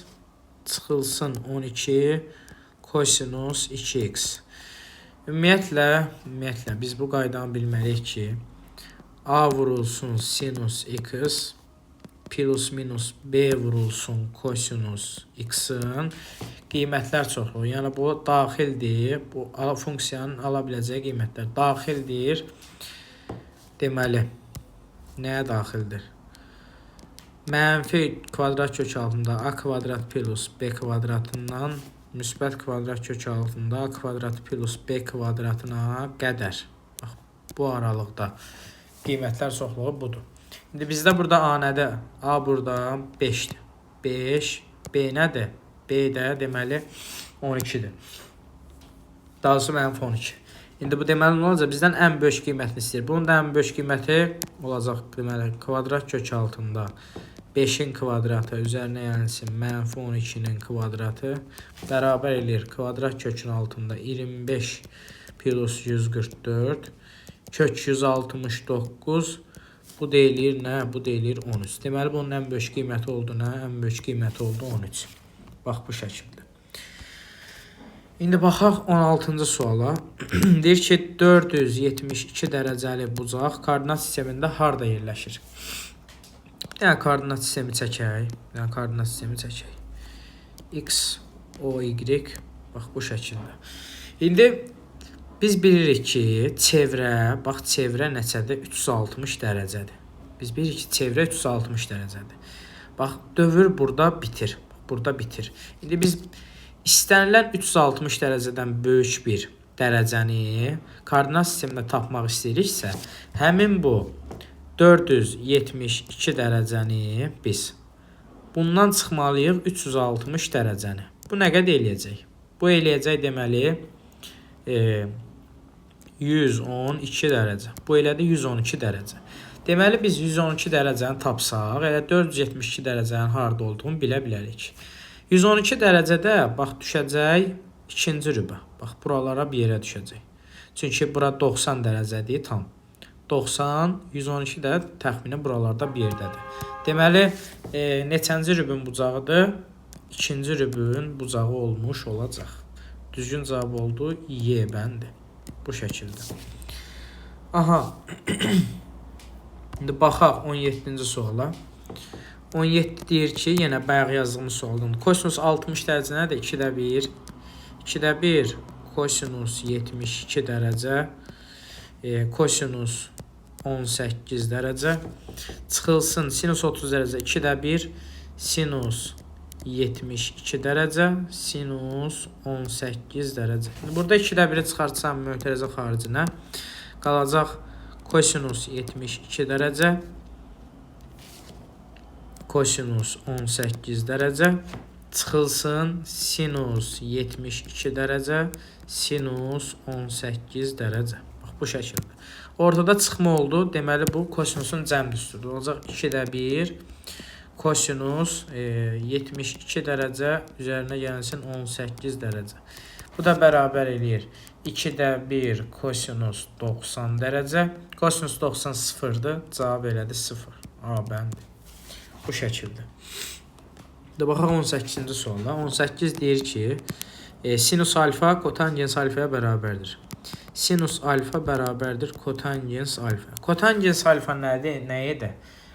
çıxılsın 12 kosinus 2x. Ümumiyyətlə biz bu qaydanı bilməliyik ki, A vurulsun sinus x plus minus B vurulsun kosinus x-in qiymətlər çoxluğu. Yəni bu daxildir. Bu funksiyanın ala biləcəyi qiymətlər daxildir. Deməli, nəyə daxildir? Mənfi kvadrat kök altında a kvadrat plus b kvadratından müsbət kvadrat kök altında a kvadrat plus b kvadratına qədər. Bax, bu aralıqda qiymətlər çoxluğu budur. İndi bizdə burada a nədir? A burada 5-dir. 5, b nədir? B də deməli 12-dir. Daha sonra mənfi 12. İndi bu deməli nə olacaq? Bizdən ən böyük qiymətini istəyir. Bunun da ən böyük qiyməti olacaq deməli kvadrat kök altında 5-in kvadratı üzərinə gəlsin mənfi 12-nin kvadratı bərabər eləyir kvadrat kökün altında 25 plus 144 kök 169 bu deyilir nə? Bu deyilir 13. Deməli bunun ən böyük qiyməti oldu nə? Ən böyük qiyməti oldu 13. Bax bu şəkildə. İndi baxaq 16-cı suala. Deyir ki 472 dərəcəli bucaq koordinat sistemində harda yerləşir? Yəni koordinat sistemi çəkək. X, O, Y. Bax bu şəkildə. İndi biz bilirik ki, çevrə neçədir? 360 dərəcədir. Biz bilirik ki, çevrə 360 dərəcədir. Bax, dövr burada bitir. İndi biz istənilən 360 dərəcədən böyük bir dərəcəni koordinat sistemində tapmaq istəyiriksə, həmin bu 472 dərəcəni biz bundan çıxmalıyıq 360 dərəcəni. Bu nə qədər eləyəcək? Bu eləyəcək deməli 112 dərəcə. Bu elədi 112 dərəcə. Deməli biz 112 dərəcəni tapsaq, elə 472 dərəcənin harda olduğunu bilə bilərik. 112 dərəcədə bax düşəcək ikinci rübə. Bax buralara bir yerə düşəcək. Çünki bura 90 dərəcədir tam. 90, 112 də təxminən buralarda bir yerdədir. Deməli, neçənci rübün bucağıdır? İkinci rübün bucağı olmuş olacaq. Düzgün cavab oldu Y bəndi. Bu şəkildə. Aha. İndi baxaq 17-ci suala. 17 deyir ki, yenə bayaq yazdığımız sualdan. Kosinus 60 dərəcə nədir? 2-də 1. 2-də 1 kosinus 72 dərəcə. Kosinus 18 dərəcə. Çıxılsın sinus 30 dərəcə 2-də 1. Sinus 72 dərəcə. Sinus 18 dərəcə. Burada 2-də 1-i çıxartsam mötərizə xaricinə qalacaq kosinus 72 dərəcə. Kosinus 18 dərəcə. Çıxılsın sinus 72 dərəcə. Sinus 18 dərəcə. Bax bu şəkildə. Ortada çıxma oldu. Deməli bu kosinusun cəm düsturudur. Olacaq 2-də 1 kosinus 72 dərəcə üzərinə gəlsin 18 dərəcə. Bu da bərabər eləyir 2-də 1 kosinus 90 dərəcə. Kosinus 90 0-dır. Cavab elədi 0. A bəndi. Bu şəkildə. İndi baxaq 18-ci suala. 18 deyir ki, sinus alfa kotangens alfaya bərabərdir. Sinus alfa bərabərdir kotangens alfa. Kotangens alfa nədir? Nəyidir?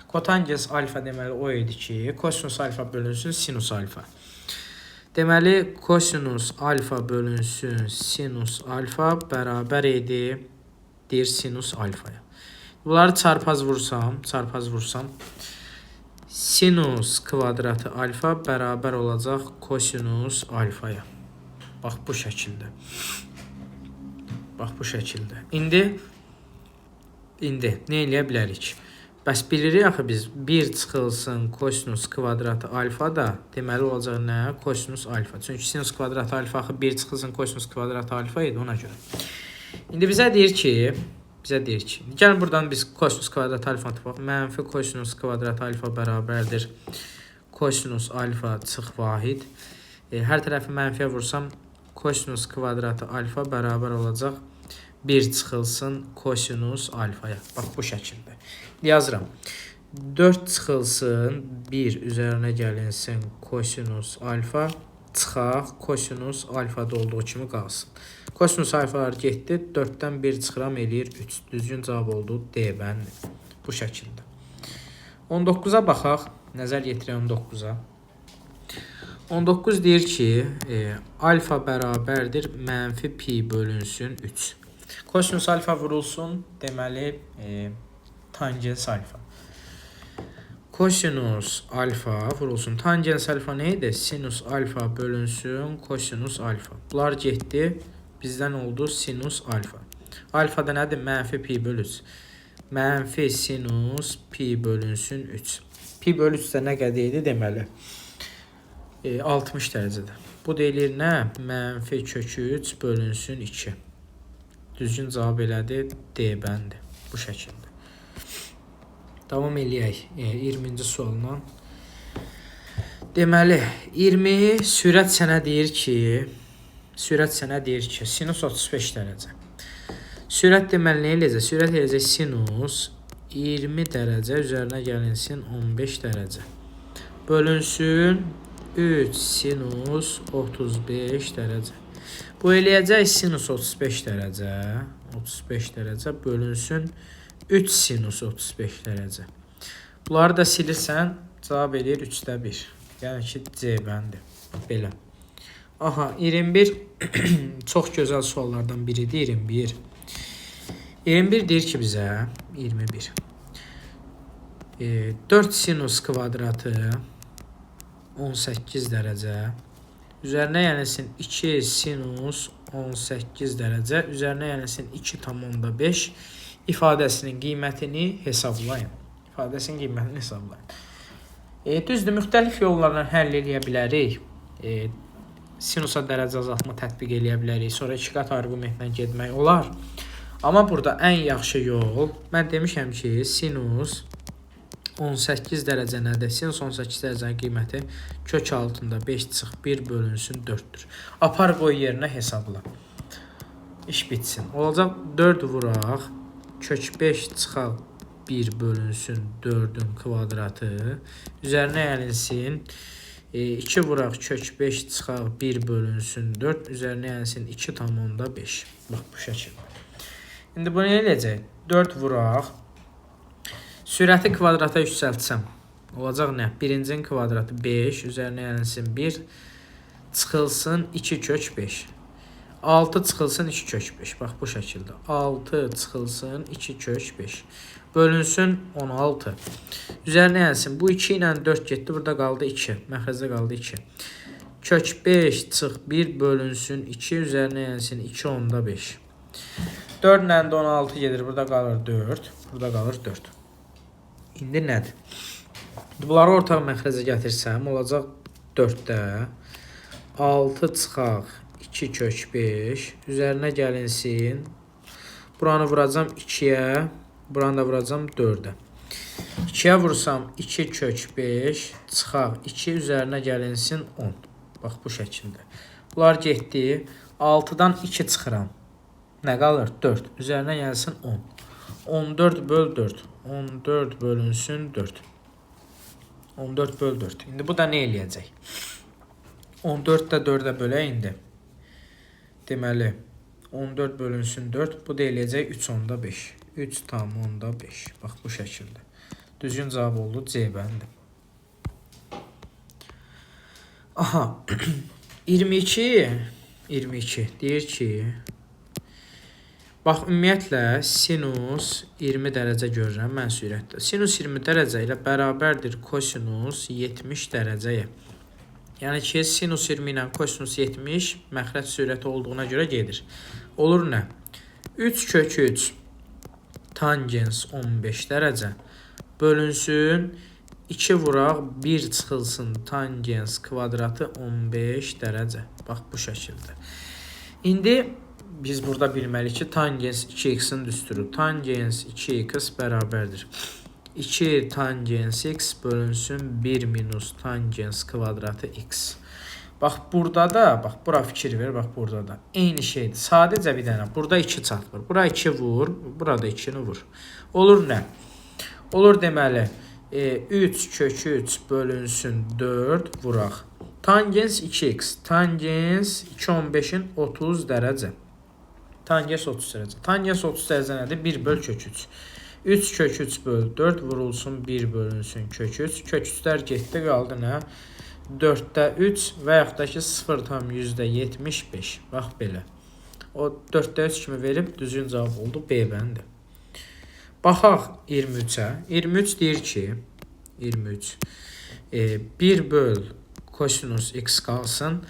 Kotangens alfa deməli o idi ki, kosinus alfa bölünsün sinus alfa. Deməli, kosinus alfa bölünsün sinus alfa bərabər idi deyir sinus alfaya. Bunları çarpaz vursam, sinus kvadratı alfa bərabər olacaq kosinus alfaya. Bax bu şəkildə. İndi nə eləyə bilərik? Bəs bilirik axı biz 1 çıxılsın kosinus kvadratı alfa da deməli olacaq nə? Kosinus alfa. Çünki sinus kvadratı alfa axı 1 çıxılsın kosinus kvadratı alfa idi ona görə. İndi bizə deyir ki, gəlin buradan biz kosinus kvadratı alfa tapaq. Mənfi kosinus kvadratı alfa bərabərdir kosinus alfa çıx vahid. Hər tərəfi mənfiyə vursam kosinus kvadratı alfa bərabər olacaq 1 çıxılsın kosinus alfaya. Bax bu şəkildə. Yazıram. 4 çıxılsın 1 üzərinə gəlinsin kosinus alfa çıxaq kosinus alfada olduğu kimi qalsın. Kosinus alfalar getdi. 4-dən 1 çıxıram eləyir 3. Düzgün cavab oldu D bəndi. Bu şəkildə. 19-a baxaq. Nəzər yetirək 19-a. 19 deyir ki, alfa bərabərdir mənfi pi bölünsün 3. Kosinus alfa vurulsun, deməli tangens alfa. Kosinus alfa vurulsun. Tangens alfa nə idi? Sinus alfa bölünsün kosinus alfa. Bunlar getdi. Bizdən oldu sinus alfa. Alfa da nədir? Mənfi pi bölü 3. Mənfi sinus pi bölünsün 3. Pi bölü 3 də nə qədər idi deməli? 60 dərəcədə. Bu deyilir nə? Mənfi kök 3 bölünsün 2. Düzgün cavab elədi. D bəndi. Bu şəkildə. Davam eləyək 20-ci sualla. Deməli, 20 sürət sənə deyir ki, sinus 35 dərəcə. Sürət deməli nə eləyəcək? Sürət eləyəcək sinus 20 dərəcə üzərinə gəlinsin 15 dərəcə. Bölünsün 3 sinus 35 dərəcə. Bu eləyəcək sinus 35 dərəcə bölünsün 3 sinus 35 dərəcə. Bunları da silirsən, cavab edir 3-də 1. Yəni ki, C bəndi. Belə. Aha, 21 çox gözəl suallardan biridir. 21 deyir ki bizə, 21. 4 sinus kvadratı 18 dərəcə. Üzərinə yenilsin 2 sinus 18 dərəcə. Üzərinə yenilsin 2,5 ifadəsinin qiymətini hesablayın. Düzdür, müxtəlif yollarla həll edə bilərik. Sinusa dərəcə azaltma tətbiq edə bilərik. Sonra 2 qat arqumentlə getmək olar. Amma burada ən yaxşı yol, mən demişəm ki, sinus 18 dərəcə nədir? Sinus 18 dərəcənin qiyməti kök altında 5/1 bölünsün 4-dür. Apar qoy yerinə hesabla. İş bitsin. Olacaq 4 vuraq. Kök 5/1 bölünsün 4-ün kvadratı. Üzərinə yenilsin 2 vuraq kök 5/1 bölünsün 4. Üzərinə yenilsin 2,5. Bax bu şəkildə. İndi bunu eləyəcək. 4 vuraq. Sürəti kvadrata yüksəltsəm. Olacaq nə? Birincinin kvadratı 5. Üzərinə yenilsin 1. Çıxılsın 2 kök 5. 6 çıxılsın 2 kök 5. Bax bu şəkildə. 6 çıxılsın 2 kök 5. Bölünsün 16. Üzərinə yenilsin. Bu 2 ilə 4 getdi. Burada qaldı 2. Məxrəcdə qaldı 2. Kök 5/1 bölünsün 2. Üzərinə yenilsin 2,5. 4 ilə də 16 gedir. Burada qalır 4. Burada qalır 4. İndi nədir? Bunları ortaq məxrəcə gətirsəm, olacaq 4-də 6 çıxaq 2 kök 5. Üzərinə gəlinsin. Buranı vuracam 2-yə. Buranı da vuracam 4-ə. 2-yə vursam 2 kök 5. Çıxaq 2. Üzərinə gəlinsin 10. Bax bu şəkildə. Bunlar getdi. 6-dan 2 çıxıram. Nə qalır? 4. Üzərinə gəlsin 10. 14 böl 4. 14 bölünsün 4. 14 böl 4. İndi bu da nə eləyəcək? 14 də 4-ə bölə indi. Deməli, 14 bölünsün 4. Bu da eləyəcək 3,5. 3,5. Bax bu şəkildə. Düzgün cavab oldu C bəndi. Aha. 22 deyir ki, bax ümumiyyətlə sinus 20 dərəcə görürəm mən sürətdə. Sinus 20 dərəcə ilə bərabərdir kosinus 70 dərəcəyə. Yəni ki, sinus 20 ilə kosinus 70 məxrəc sürəti olduğuna görə gedir. Olur nə? 3 kök 3 tangens 15 dərəcə bölünsün 2 vuraq 1 çıxılsın tangens kvadratı 15 dərəcə. Bax bu şəkildə. İndi biz burada bilməliyik ki, tangens 2x-in düsturu. Tangens 2x bərabərdir 2 tangens x bölünsün 1 minus tangens kvadratı x. Bax burada da, bax bura fikir ver, bax burada da. Eyni şeydir. Sadəcə bir dənə. Burada 2 çarpılır. Bura 2 vur, burada 2-ni vur. Olur nə? Olur deməli 3 kök 3 bölünsün 4 vuraq. Tangens 2x. Tangens 2,15-in 30 dərəcə. Tangens 30 dərəcə. Tangens 30 dərəcə nədir? 1 böl kök 3. 3 kök 3 böl 4 vurulsun 1 bölünsün kök 3. Kök 3'lər getdi, qaldı nə? 4'də 3 və yaxud da ki 0,75. Bax belə. O 4'də 3 kimi verib düzgün cavab oldu B bəndi. Baxaq 23-ə. 23 deyir ki, 23. 1 böl kosinus x qalsın.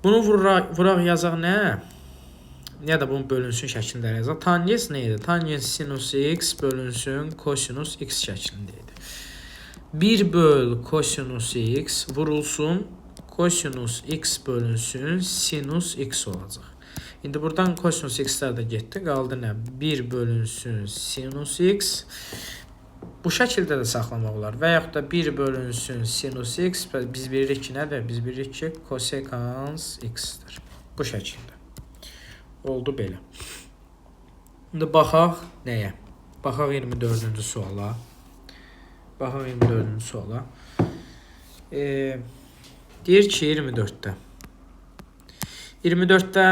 Bunu vuraq yazaq nə? Ya da bunun bölünsün şəklində yazaq. Tangens nə idi? Tangens sinus x bölünsün kosinus x şəklində idi. 1 böl kosinus x vurulsun kosinus x bölünsün sinus x olacaq. İndi buradan kosinus x'lər də getdi. Qaldı nə? 1 bölünsün sinus x. Bu şəkildə də saxlamaq olar. Və yaxud da 1 bölünsün sinus x. Biz bilirik ki, nədir? Biz bilirik ki, kosekans x-dir. Bu şəkildə. Oldu belə. İndi baxaq nəyə? Baxaq 24-cü suala. Baxaq 24-cü suala. Deyir ki, 24-də. 24-də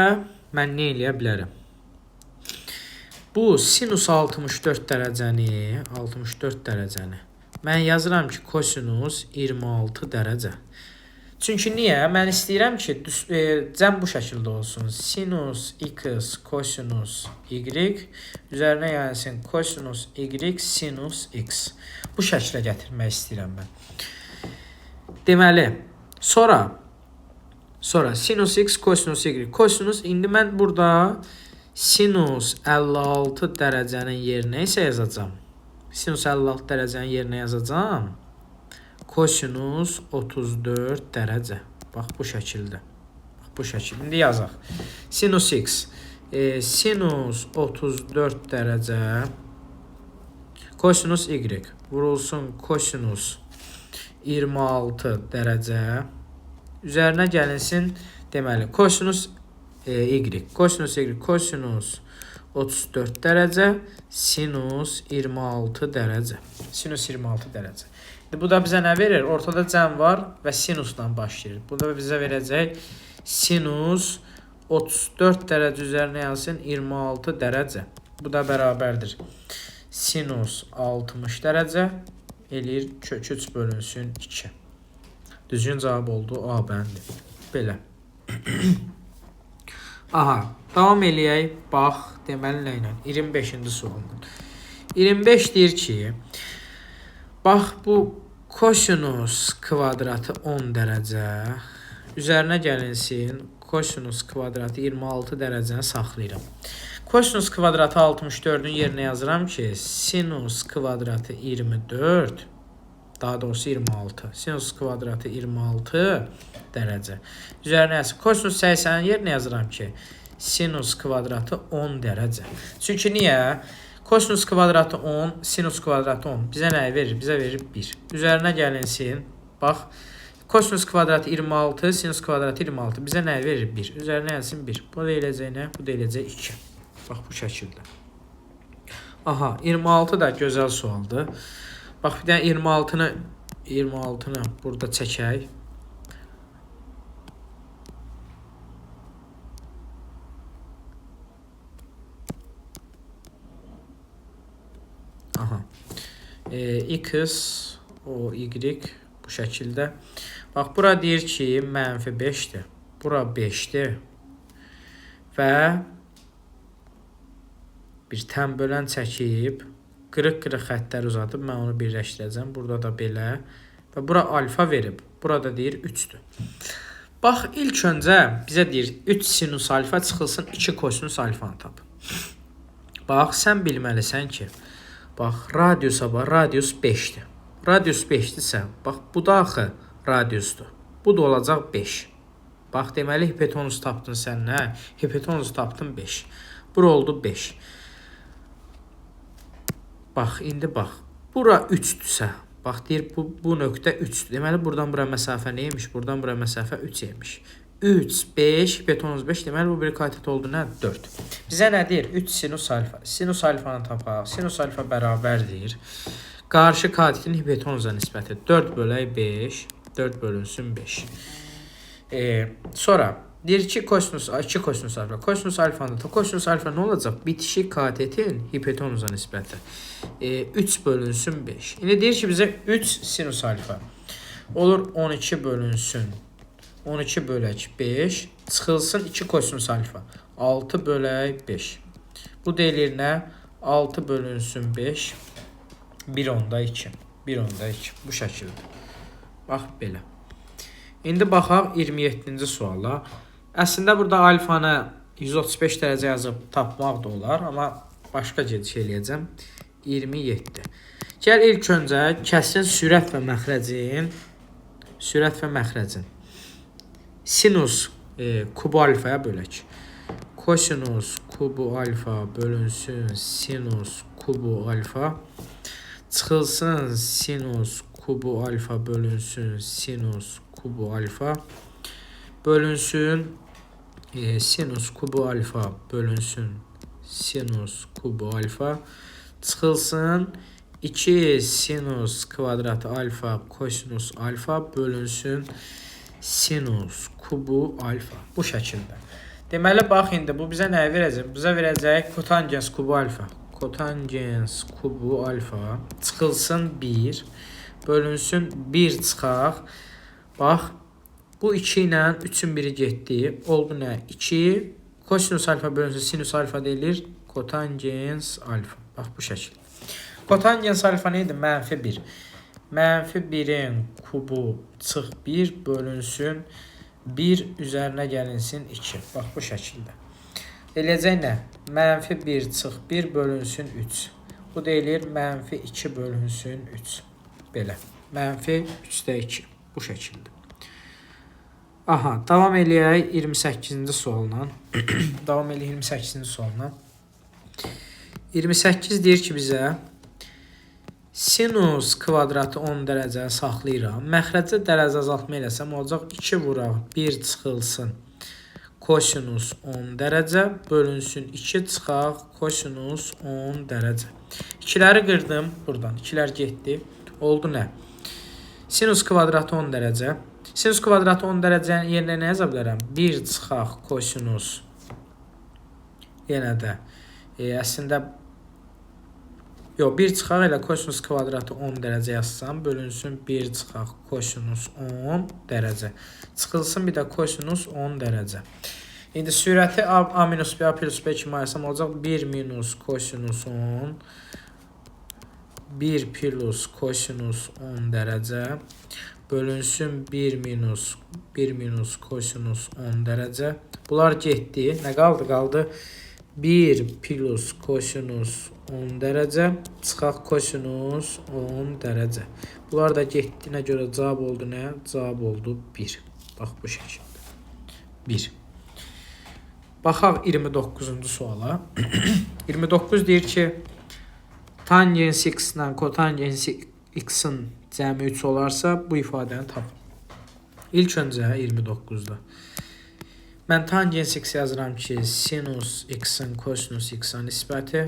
mən nə eləyə bilərəm? Bu sinus 64 dərəcəni mən yazıram ki, kosinus 26 dərəcə. Çünki niyə? Mən istəyirəm ki, cəm bu şəkildə olsun. Sinus x kosinus y üzərinə gəlsin kosinus y sinus x. Bu şəklə gətirmək istəyirəm mən. Deməli, sonra sinus x kosinus y. Kosinus indi mən burada sinus 56 dərəcənin yerinə isə yazacağam. Sinus 56 dərəcənin yerinə yazacağam. Kosinus 34 dərəcə. Bax bu şəkildə. Bax bu şəkildə. İndi yazaq. Sinus x. Sinus 34 dərəcə. Kosinus y. Vurulsun kosinus 26 dərəcə. Üzərinə gəlinsin. Deməli, kosinus y. Kosinus y. Kosinus 34 dərəcə. Sinus 26 dərəcə. Sinus 26 dərəcə. Bu da bizə nə verir? Ortada cəm var və sinusla başlayır. Bu da bizə verəcək sinus 34 dərəcə üzərinə yazsın 26 dərəcə. Bu da bərabərdir. Sinus 60 dərəcə eləyir kök 3 bölünsün 2. Düzgün cavab oldu A bəndi. Belə. Aha, davam eləyək. Bax, deməli nə ilə? 25-ci sualın. 25 deyir ki, bax bu kosinus kvadratı 10 dərəcə üzərinə gəlinsin. Kosinus kvadratı 26 dərəcəni saxlayıram. Kosinus kvadratı 64-ün yerinə yazıram ki, sinus kvadratı 24, daha doğrusu 26. Sinus kvadratı 26 dərəcə. Üzərinə yazıram. Kosinus 80-in yerinə yazıram ki, sinus kvadratı 10 dərəcə. Çünki niyə? Kosinus kvadratı 10, sinus kvadratı 10. Bizə nə verir? Bizə verir 1. Üzərinə gəlinsin. Bax, kosinus kvadratı 26, sinus kvadratı 26. Bizə nə verir? 1. Üzərinə gəlsin 1. Bu da eləcək nə? Bu da eləcək 2. Bax, bu şəkildə. Aha, 26 da gözəl sualdır. Bax, bir dənə 26-nı burada çəkək. Aha. X, o, y bu şəkildə. Bax, bura deyir ki, mənfi 5-dir. Bura 5-dir. Və bir tənbölən çəkib, qırıq-qırıq xəttlər uzadıb, mən onu birləşdirəcəm. Burada da belə. Və bura alfa verib. Burada deyir 3-dür. Bax, ilk öncə bizə deyir 3 sinus alfa çıxılsın, 2 kosinus alfanı tap. Bax, sən bilməlisən ki, bax, radiusa bax, radius 5-dir. Radius 5-dirsə, bax, bu da axı radiusdur. Bu da olacaq 5. Bax, deməli, hipotenuz tapdın sən, nə? Hipotenuz tapdın 5. Bura oldu 5. Bax, indi bax, bura 3-dürsə, bax, deyir, bu nöqtə 3-dür. Deməli, buradan bura məsafə neymiş? Buradan bura məsafə 3 yemiş. 3, 5, hipotenuz 5, deməli, bu bir katet oldu, nə? 4. Bizə nə deyir? 3 sinus alfa. Sinus alfanı tapaq. Sinus alfa bərabərdir. Qarşı katetin hipotenuza nisbəti 4 bölək 5, 4 bölünsün 5. Sonra, deyir ki, kosinus 2 kosinus alfa. Kosinus alfanı da kosinus alfa nə olacaq? Bitişik katetin hipotenuza nisbəti 3 bölünsün 5. İndi deyir ki, bizə 3 sinus alfa olur 12 bölünsün 12 bölək 5 çıxılsın 2 kosinus alfa 6 bölək 5. Bu deyilir nə? 6 bölünsün 5 1 onda 2. 1/2 bu şəkildə. Bax belə. İndi baxaq 27-ci suala. Əslində burada alfanı 135 dərəcə yazıb tapmaq da olar, amma başqa gediş eləyəcəm. 27. Gəl ilk öncə kəsrin sürət və məxrəcin sinus kubu alfaya bölək. Kosinus kubu alfa bölünsün sinus kubu alfa. Çıxılsın sinus kubu alfa bölünsün sinus kubu alfa. Bölünsün sinus kubu alfa bölünsün sinus kubu alfa. Çıxılsın 2 sinus kvadratı alfa kosinus alfa bölünsün sinus kubu alfa. Bu şəkildə. Deməli, bax, indi bu bizə nəyə verəcək? Bizə verəcək kotangens kubu alfa. Kotangens kubu alfa çıxılsın 1 bölünsün 1 çıxaq. Bax, bu 2 ilə 3-ün biri getdi. Oldu nə? 2 kosinus alfa bölünsün sinus alfa deyilir. Kotangens alfa. Bax, bu şəkil. Kotangens alfa neydi? -1. -1'in kubu çıx 1 bölünsün 1 üzərinə gəlinsin 2. Bax, bu şəkildə. Eləyəcək nə? -1 çıx 1 bölünsün 3. Bu deyilir -2 bölünsün 3. Belə. -3/2. Bu şəkildə. Aha, davam eləyək 28-ci sualla. Davam eləyək 28-ci sualla. 28 deyir ki bizə sinus kvadratı 10 dərəcə saxlayıram. Məxrəcə dərəcə azaltma eləsəm olacaq 2 vuraq 1 çıxılsın kosinus 10 dərəcə bölünsün 2 çıxaq kosinus 10 dərəcə. 2'ləri qırdım buradan. 2'lər getdi. Oldu nə? Sinus kvadratı 10 dərəcə. Sinus kvadratı 10 dərəcənin yerinə nə yaza bilərəm? 1 çıxaq kosinus. Yenə də əslində 1 çıxaq elə kosinus kvadratı 10 dərəcə yazsam bölünsün 1 çıxaq kosinus 10 dərəcə. Çıxılsın bir də kosinus 10 dərəcə. İndi sürəti a minus b, a plus b kimi ayırsam olacaq 1 minus kosinus 10 1 plus kosinus 10 dərəcə bölünsün 1 minus kosinus 10 dərəcə. Bunlar getdi. Nə qaldı? Qaldı 1 plus kosinus 10 dərəcə çıxaq kosinus 10 dərəcə. Bunlar da getdiyinə görə cavab oldu nə? Cavab oldu 1. Bax, bu şəkildə. 1. Baxaq 29-cu suala. 29 deyir ki tangens x ilə kotangens x-in cəmi 3 olarsa bu ifadəni tapın. İlk öncə 29-da mən tangens x yazıram ki sinus x-in kosinus x-a nisbəti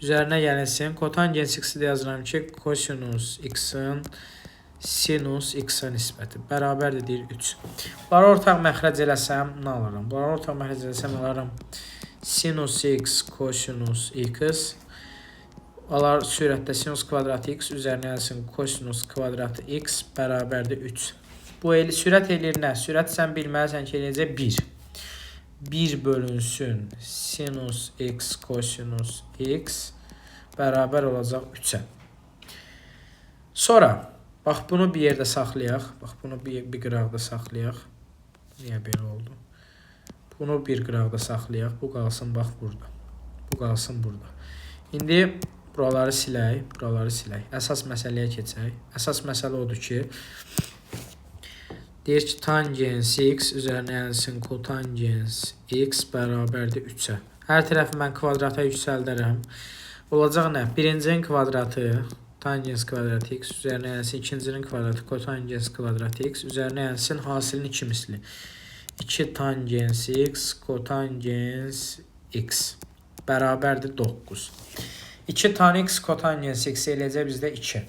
üzərinə gəlinsin. Kotangens x-i də yazıram ki kosinus x-in sinus x-a nisbəti bərabərdir deyir 3. Bunları ortaq məxrəc eləsəm nə alaram? Bunları ortaq məxrəc eləsəm alaram sinus x kosinus x. Alar sürətdə sinus kvadratı x üzərinə gəlsin kosinus kvadratı x bərabərdir 3. Bu sürət eləyir nə? Sürət sən bilməlisən ki eləyəcək 1. 1 bölünsün sinus x kosinus x bərabər olacaq 3'ə. Sonra bax bunu bir yerdə saxlayaq. Bax bunu bir qıraqda saxlayaq. Niyə belə oldu? Bunu bir qıraqda saxlayaq. Bu qalsın bax burada. Bu qalsın burada. İndi buraları silək, buraları silək. Əsas məsələyə keçək. Əsas məsələ odur ki deyir ki tangens x üzərinə gəlsin kotangens x bərabərdir 3'ə. Hər tərəfi mən kvadrata yüksəldərəm. Olacaq nə? Birincinin kvadratı tangens kvadratı x üzərinə gəlsin ikincinin kvadratı kotangens kvadratı x üzərinə gəlsin hasilin 2 misli. 2 tangens x kotangens x bərabərdir 9. 2 tan x kotangens x eləyəcək bizdə 2.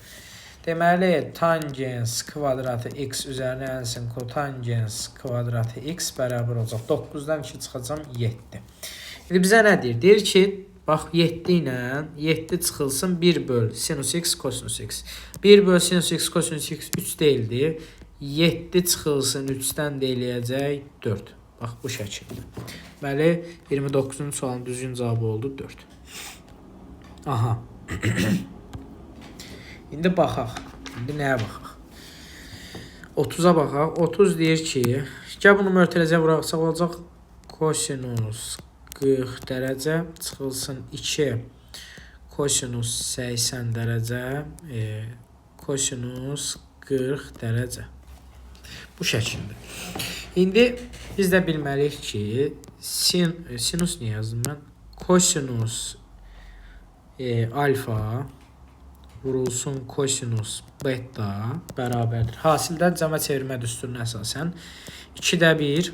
Deməli, tangens kvadratı x üzərinə gəlsin kotangens kvadratı x bərabər olacaq. 9'dan 2 çıxacam 7. İndi bizə nə deyir? Deyir ki, bax 7 ilə 7 çıxılsın 1 böl sinus x kosinus x. 1 böl sinus x kosinus x 3 deyildi. 7 çıxılsın 3'dən də eləyəcək 4. Bax, bu şəkildə. Deməli, 29-cu sualın düzgün cavabı oldu 4. Aha. İndi baxaq. İndi nəyə baxaq? 30'a baxaq. 30 deyir ki, gəl bunu mötərizəyə vuraqsaq olacaq kosinus 40 dərəcə çıxılsın 2 kosinus 80 dərəcə kosinus 40 dərəcə. Bu şəkildə. İndi biz də bilməliyik ki, sinus niyə yazdım mən? Kosinus alfa vurulsun kosinus beta bərabərdir. Hasildə cəmə çevirmə düsturuna əsasən 2-də 1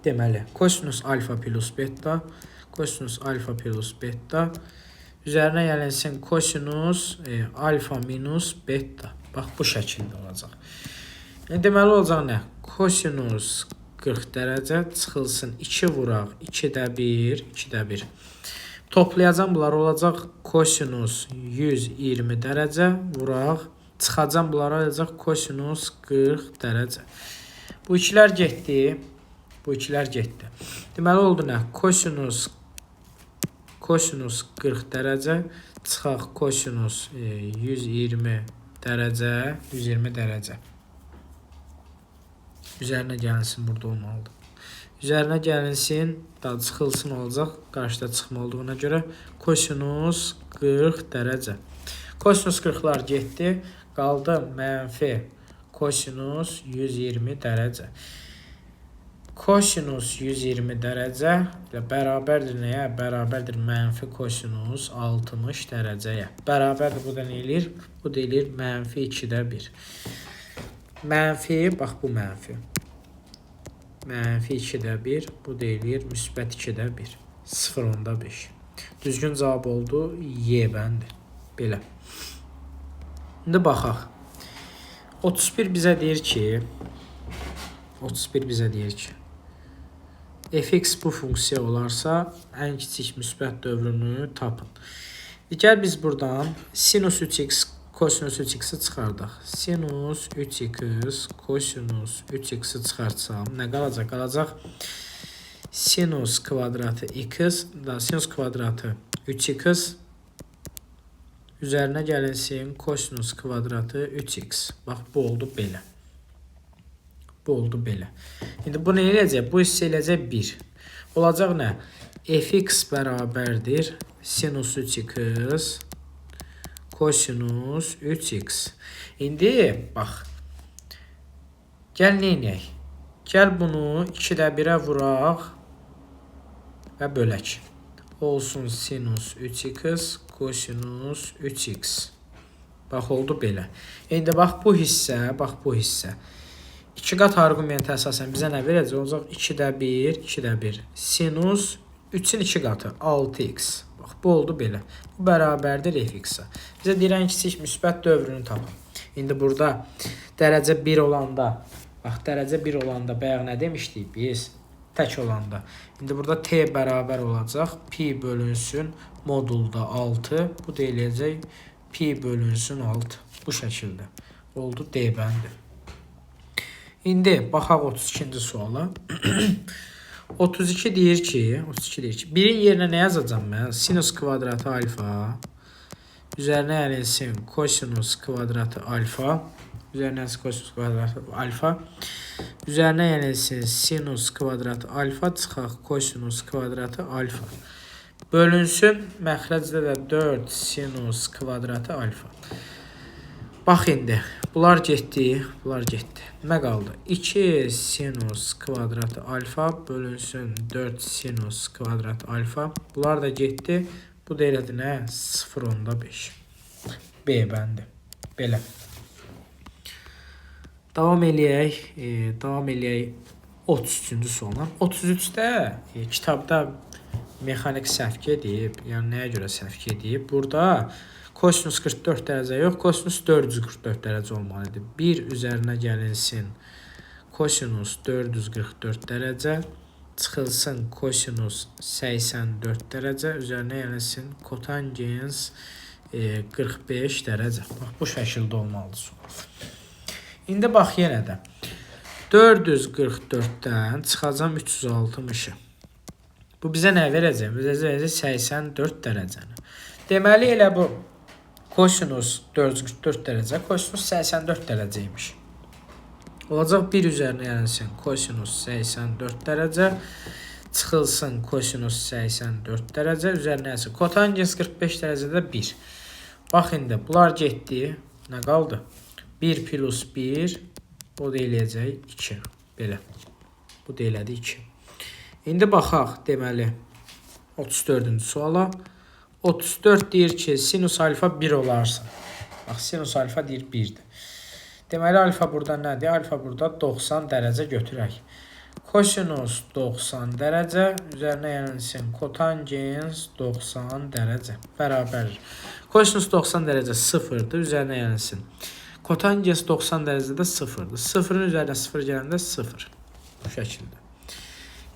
deməli kosinus alfa plus beta kosinus alfa plus beta üzərinə gəlinsin kosinus alfa minus beta. Bax bu şəkildə olacaq. Deməli olacaq nə? Kosinus 40 dərəcə çıxılsın 2 vuraq 2-də 1 2-də 1. Toplayacam bunlar olacaq kosinus 120 dərəcə vuraq çıxacam bunlar olacaq kosinus 40 dərəcə. Bu ikilər getdi. Bu ikilər getdi. Deməli oldu nə? Kosinus 40 dərəcə çıxaq kosinus 120 dərəcə 120 dərəcə. Üzərinə gəlinsin burada olmalıdır. Üzərinə gəlinsin, daha çıxılsın olacaq. Qarşıda çıxma olduğuna görə kosinus 40 dərəcə. Kosinus 40'lar getdi. Qaldı mənfi kosinus 120 dərəcə. Kosinus 120 dərəcə ilə bərabərdir nəyə? Bərabərdir mənfi kosinus 60 dərəcəyə. Bərabərdir bu da nə eləyir? Bu da eləyir mənfi 2-də 1. Mənfi, bax bu mənfi. Mənfi 2-də 1, bu da eləyir müsbət 2-də 1. 0.5. Düzgün cavab oldu Y bəndi. Belə. İndi baxaq. 31 bizə deyir ki, fx bu funksiya olarsa, ən kiçik müsbət dövrünü tapın. Gəl biz buradan sinus 3x, kosinus 3x'i çıxardaq. Sinus 3x, kosinus 3x'i çıxartsam, nə qalacaq? Qalacaq sinus kvadratı x, sinus kvadratı 3x, üzərinə gəlinsin kosinus kvadratı 3x. Bax, bu oldu belə. Bu oldu belə. İndi bu nə eləyəcək? Bu hissə eləyəcək 1. Olacaq nə? Fx bərabərdir sinus 3x kosinus 3x. İndi bax. Gəl nə edək? Gəl bunu 2-də 1'ə vuraq və bölək. Olsun sinus 3x kosinus 3x. Bax, oldu belə. İndi bax bu hissə, bax bu hissə. 2 qat arqumenti əsasən bizə nə verəcək? Olacaq 2-də 1, 2-də 1. Sinus 3-ün 2 qatı 6x. Bax, bu oldu belə. Bu bərabərdir fx-a. Bizə deyirən kiçik müsbət dövrünü tapın. İndi burada dərəcə 1 olanda, bax dərəcə 1 olanda bayaq nə demişdik biz? Tək olanda. İndi burada t bərabər olacaq. Pi bölünsün modulda 6. Bu da eləyəcək pi bölünsün 6. Bu şəkildə. Oldu D bəndi. İndi baxaq 32-ci suala. 32 deyir ki, 1'in yerinə nə yazacağam mən? Sinus kvadratı alfa üzərinə gəlinsin kosinus kvadratı alfa. Üzərinə gəlinsin kosinus kvadratı alfa. Üzərinə gəlinsin sinus kvadratı alfa çıxaq kosinus kvadratı alfa. Bölünsün məxrəcdə də 4 sinus kvadratı alfa. Bax indi. Bunlar getdi, bunlar getdi. Nə qaldı? 2 sinus kvadratı alfa bölünsün 4 sinus kvadratı alfa. Bunlar da getdi. Bu da elədi nə? 0.5. B bəndi. Belə. Davam eləyək. Davam eləyək 33-cü suala. 33-də kitabda mexanik səhv gedib. Yəni nəyə görə səhv gedib? Burada kosinus 44 dərəcə yox, kosinus 444 dərəcə olmalıdır. 1 üzərinə gəlinsin kosinus 444 dərəcə, çıxılsın kosinus 84 dərəcə, üzərinə gəlinsin kotangens 45 dərəcə. Bax, bu şəkildə olmalıdır. İndi bax yenə də 444-dən çıxacam 360-ı. Bu bizə nə verəcək? Bizə verəcək 84 dərəcəni. Deməli elə bu Kosinus 4 dərəcə, kosinus 84 dərəcəymiş. Olacaq 1 üzərinə yenilsin kosinus 84 dərəcə, çıxılsın kosinus 84 dərəcə, üzərinə yenilsin kotangens 45 dərəcədə 1. Bax, indi bunlar getdi, nə qaldı? 1 plus 1, o da eləyəcək 2, belə. Bu da elədi 2. İndi baxaq, deməli, 34-cü suala. 34 deyir ki, sinus alfa 1 olarsa. Bax, sinus alfa deyir 1-dir. Deməli, alfa burada nədir? Alfa burada 90 dərəcə götürək. Kosinus 90 dərəcə, üzərinə yenilsin kotangens 90 dərəcə. Bərabərdir. Kosinus 90 dərəcə 0-dır, üzərinə yenilsin. Kotangens 90 dərəcədə 0-dır. 0-ın üzərinə 0 gələndə 0. Bu şəkildə.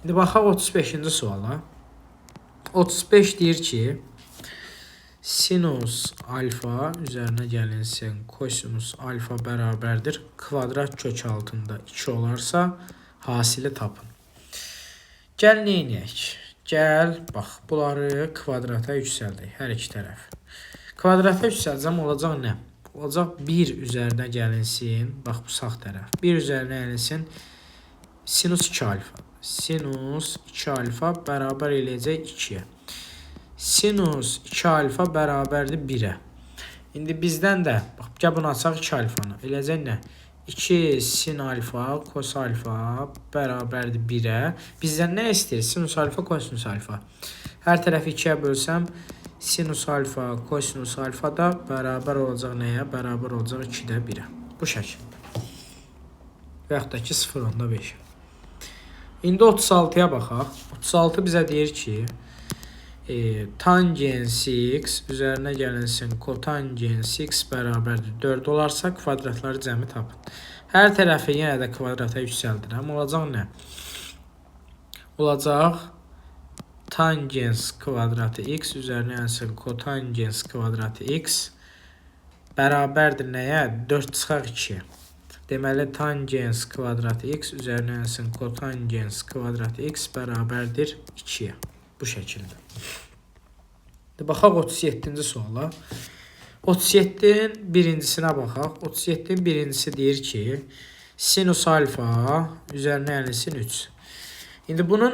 İndi baxaq 35-ci suala. 35 deyir ki, sinus alfa üzərinə gəlinsin kosinus alfa bərabərdir. Kvadrat kök altında 2 olarsa hasili tapın. Gəl neynəyək? Gəl, bax, bunları kvadrata yüksəldək, hər iki tərəf. Kvadrata yüksəlcəm, olacaq nə? Olacaq 1 üzərinə gəlinsin, bax bu sağ tərəf. 1 üzərinə gəlinsin sinus 2 alfa. Sinus 2 alfa bərabər eləyəcək 2-yə. Sinus 2 alfa bərabərdir 1-ə. İndi bizdən də, bax, gəl bunu açaq 2 alfanı. Eləyəcək nə? 2 sin alfa, kos alfa bərabərdir 1-ə. Bizdən nə istəyir? Sinus alfa, kosinus alfa. Hər tərəfi 2-yə bölsəm, sinus alfa, kosinus alfa da bərabər olacaq nəyə? Bərabər olacaq 2-də 1-ə. Bu şəkildə. Və yaxud da ki, 0.5. İndi 36-ya baxaq. 36 bizə deyir ki, tangens x üzərinə gəlinsin kotangens x bərabərdir 4 olarsa kvadratları cəmi tapın. Hər tərəfi yenə də kvadrata yüksəldirəm. Olacaq nə? Olacaq tangens kvadratı x üzərinə gəlinsin kotangens kvadratı x bərabərdir nəyə? 4 çıxaq 2-yə. Deməli, tangens kvadratı x üzərinə gəlsin kotangens kvadratı x bərabərdir 2-yə. Bu şəkildə. Baxaq 37-ci suala. 37-nin birincisinə baxaq. 37-nin birincisi deyir ki, sinus alfa üzərinə gəlsin 3. İndi bunun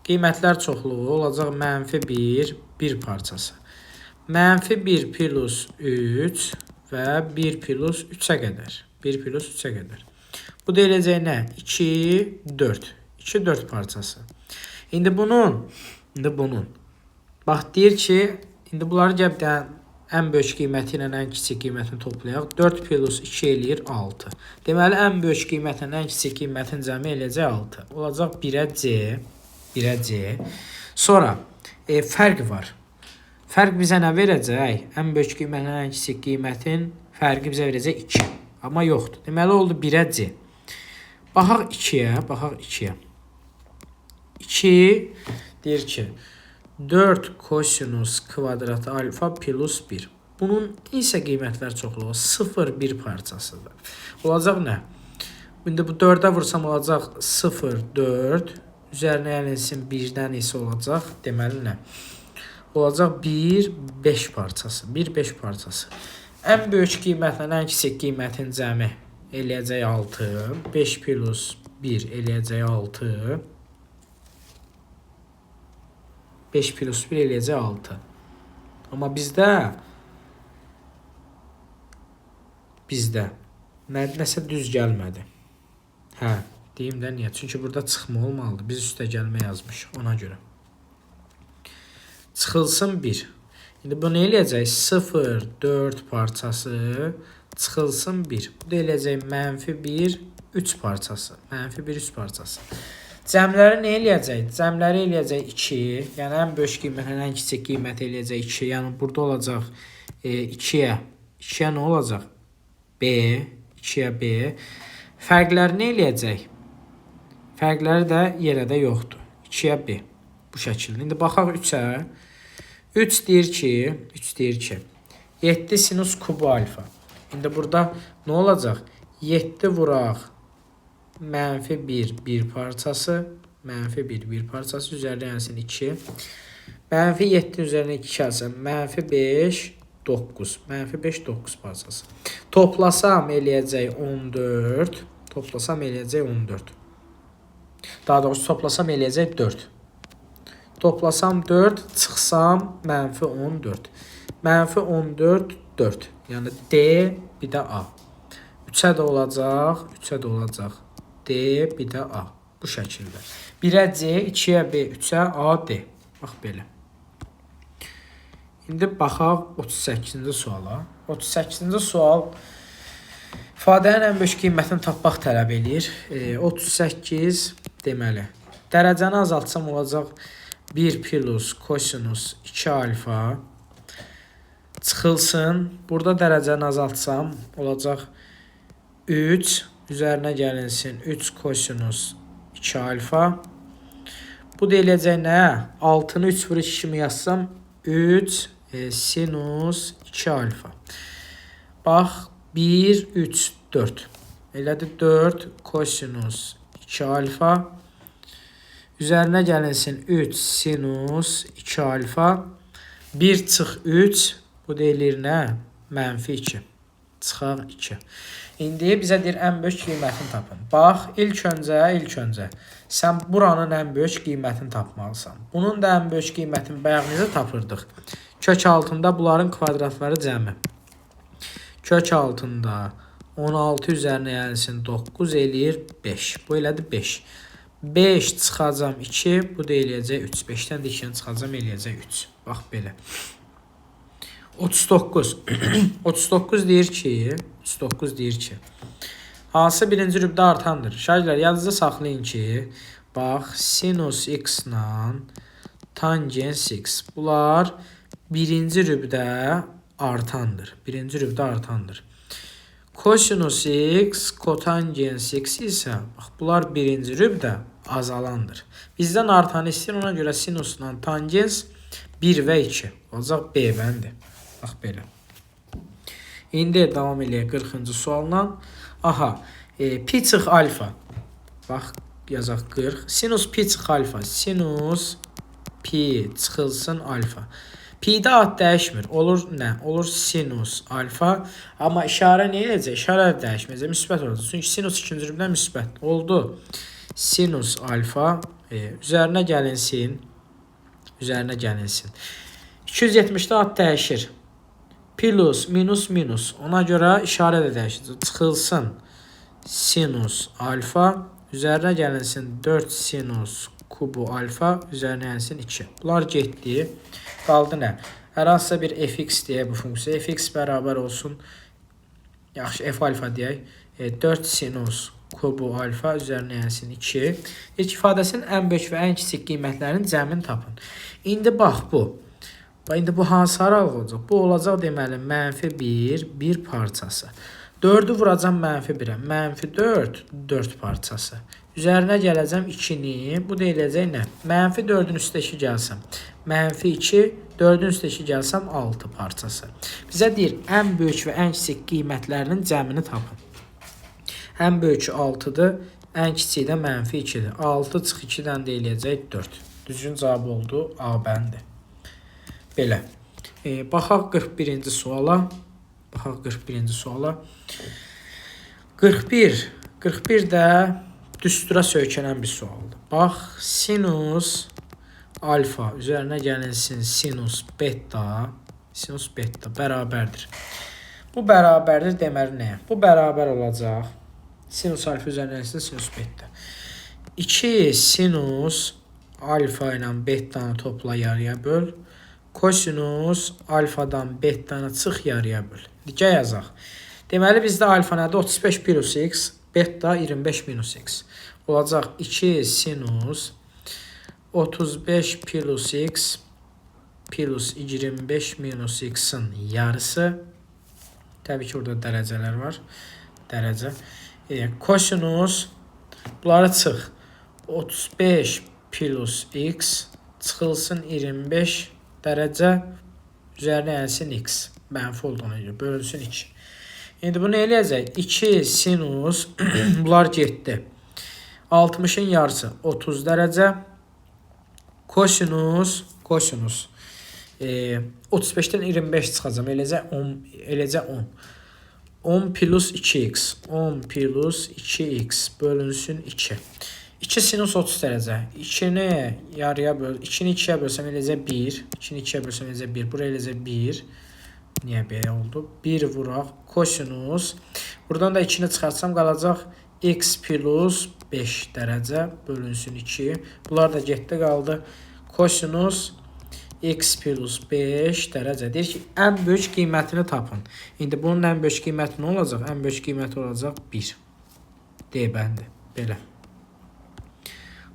qiymətlər çoxluğu olacaq -1, 1 parçası. -1 plus 3 və 1 plus 3-ə qədər. 1 plus 3-ə qədər. Bu da eləcək nə? 2, 4. 2, 4 parçası. İndi bunun. Bax, deyir ki, indi bunları gəbdən ən böyük qiyməti ilə ən kiçik qiymətini toplayaq. 4 plus 2 eləyir 6. Deməli, ən böyük qiymətlə ən kiçik qiymətin cəmi eləyəcək 6. Olacaq 1-ə C. Sonra, fərq var. Fərq bizə nə verəcək? Ən böyük qiymətlə ən kiçik qiymətin fərqi bizə verəcək 2. Amma yoxdur. Deməli, oldu 1-ə C. Baxaq 2-yə. 2 deyir ki, 4 kosinus kvadrat alfa plus 1. Bunun isə qiymətlər çoxluğu 0, 1 parçasıdır. Olacaq nə? İndi bu 4-ə vursam olacaq 0, 4. Üzərinə gəlinsin 1-dən isə olacaq. Deməli nə? Olacaq 1, 5 parçası. 1, 5 parçası. Ən böyük qiymətlə ən kiçik qiymətin cəmi eləyəcək 6. 5 plus 1 eləyəcək 6. 5 plus 1 eləyəcək 6. Amma bizdə nəsə düz gəlmədi. Hə, deyim də niyə? Çünki burada çıxma olmalıdır. Biz üstə gəlmə yazmışıq ona görə. Çıxılsın 1. İndi bu nə eləyəcək? 0, 4 parçası çıxılsın 1. Bu da eləyəcək -1, 3 parçası. -1, 3 parçası. Cəmləri nə eləyəcək? Cəmləri eləyəcək 2. Yəni, ən böyük qiymətlə ən kiçik qiymət eləyəcək 2. Yəni, burada olacaq 2-yə. 2-yə nə olacaq? B. 2-yə B. Fərqləri nə eləyəcək? Fərqləri də yerə də yoxdur. 2-yə B. Bu şəkildə. İndi baxaq 3-ə. 3 deyir ki, 7 sinus kubu alfa. İndi burada nə olacaq? 7 vuraq -1, 1 parçası. -1, 1 parçası üzərinə gəlsin 2. -7 üzərinə 2 gəlsin. -5, 9. Mənfi 5, 9 parçası. Toplasam eləyəcək 14. Toplasam eləyəcək 14. Daha doğrusu toplasam eləyəcək 4. Toplasam 4, çıxsam mənfi 14. Mənfi 14, 4. Yəni D, bir də A. 3-ə də olacaq, 3-ə də olacaq. D, bir də A. Bu şəkildə. 1-ə C, 2-yə B, 3-ə A, D. Bax belə. İndi baxaq 38-ci suala. 38-ci sual ifadənin ən böyük qiymətini tapmaq tələb edir. 38 deməli. Dərəcəni azaltsam olacaq 1 plus kosinus 2 alfa çıxılsın. Burada dərəcəni azaltsam olacaq 3 üzərinə gəlinsin 3 kosinus 2 alfa. Bu deyiləcək nə? 6-nı 3 vur 2 kimi yazsam 3 sinus 2 alfa. Bax 1, 3, 4. Elədir 4 kosinus 2 alfa. Üzərinə gəlinsin 3 sinus 2 alfa. 1 çıx 3. Bu deyilir nə? Mənfi 2. Çıxaq 2. İndi bizə deyir ən böyük qiymətini tapın. Bax, ilk öncə sən buranın ən böyük qiymətini tapmalısan. Bunun da ən böyük qiymətini bayaq necə tapırdıq? Kök altında bunların kvadratları cəmi. Kök altında 16 üzərinə gəlsin 9 eləyir 5. Bu elədir 5. 5 çıxacam 2, bu da eləyəcək 3. 5-dən də 2-ni çıxacam eləyəcək 3. Bax belə. 39. 39 deyir ki, hansı birinci rübdə artandır? Şagirdlər, yadınızda saxlayın ki, bax, sinus x ilə tangens x. Bunlar birinci rübdə artandır. Birinci rübdə artandır. Kosinus x, kotangens x isə, bax, bunlar birinci rübdə azalandır. Bizdən artanı istəyir, ona görə sinus ilə tangens 1 və 2 olacaq B bəndi. Bax belə. İndi davam eləyək 40-cı sualla. Aha, pi çıx alfa. Bax, yazaq 40. Sinus pi çıx alfa. Sinus pi çıxılsın alfa. Pi'də ad dəyişmir. Olur nə? Olur sinus alfa. Amma işarə nə eləyəcək? İşarə dəyişməyəcək. Müsbət olacaq. Çünki sinus ikinci rübdən müsbət oldu. Sinus alfa üzərinə gəlinsin. 270-də ad dəyişir. Plus, minus, minus. Ona görə işarə də dəyişəcək. Çıxılsın sinus alfa. Üzərinə gəlinsin 4 sinus kubu alfa. Üzərinə gəlinsin 2. Bunlar getdi. Qaldı nə? Hər hansısa bir fx deyə bu funksiya. Fx bərabər olsun. Yaxşı, f alfa deyək. 4 sinus kubu alfa üzərinə gəlsin 2. İlk ifadəsinin ən böyük və ən kiçik qiymətlərinin cəmini tapın. İndi bax bu. İndi bu hansı aralıq olacaq? Bu olacaq deməli mənfi 1, 1 parçası. 4-ü vuracam mənfi 1-ə. Mənfi 4, 4 parçası. Üzərinə gələcəm 2-ni. Bu da eləyəcək nə? Mənfi 4-ün üstə 2 gəlsəm. Mənfi 2, 4-ün üstə 2 gəlsəm 6 parçası. Bizə deyir, ən böyük və ən kiçik qiymətlərinin cəmini tapın. Ən böyük 6-dır, ən kiçik də mənfi 2-dir. 6 çıx 2-dən də eləyəcək 4. Düzgün cavab oldu A bəndi. Belə. Baxaq 41-ci suala. 41 də düstura söykənən bir sualdır. Bax, sinus alfa üzərinə gəlinsin sinus beta bərabərdir. Bu bərabərdir deməli nəyə? Bu bərabər olacaq. Sinus alfa üzərinə gəlinsin sinus beta. 2 sinus alfa ilə betanı topla yarıya böl. Kosinus alfadan betanı çıx yarıya böl. Dikə yazaq. Deməli bizdə alfa nədir? 35 plus x, beta 25 minus x. Olacaq 2 sinus 35 plus x plus 25 minus x-in yarısı. Təbii ki, orada dərəcələr var. Dərəcə. Kosinus bunları çıx. 35 plus x çıxılsın 25 dərəcə üzərinə gəlsin x. Mənfi olduğuna görə bölünsün 2. İndi bunu eləyəcək. 2 sinus bunlar getdi. 60-ın yarısı 30 dərəcə. Kosinus 35-dən 25 çıxacam. Eləcə 10. 10 plus 2x. 10 plus 2x bölünsün 2. 2 sinus 30 dərəcə. 2-ni yarıya böl. 2-ni 2-yə bölsəm eləcə 1. 2-ni 2-yə bölsəm eləcə 1. Bura eləcə 1. Niyə belə oldu? 1 vuraq. Kosinus. Buradan da 2-ni çıxartsam qalacaq x plus 5 dərəcə bölünsün 2. Bunlar da getdi qaldı. Kosinus x plus 5 dərəcə. Deyir ki, ən böyük qiymətini tapın. İndi bunun ən böyük qiyməti nə olacaq? Ən böyük qiyməti olacaq 1. D-bəndi. Belə.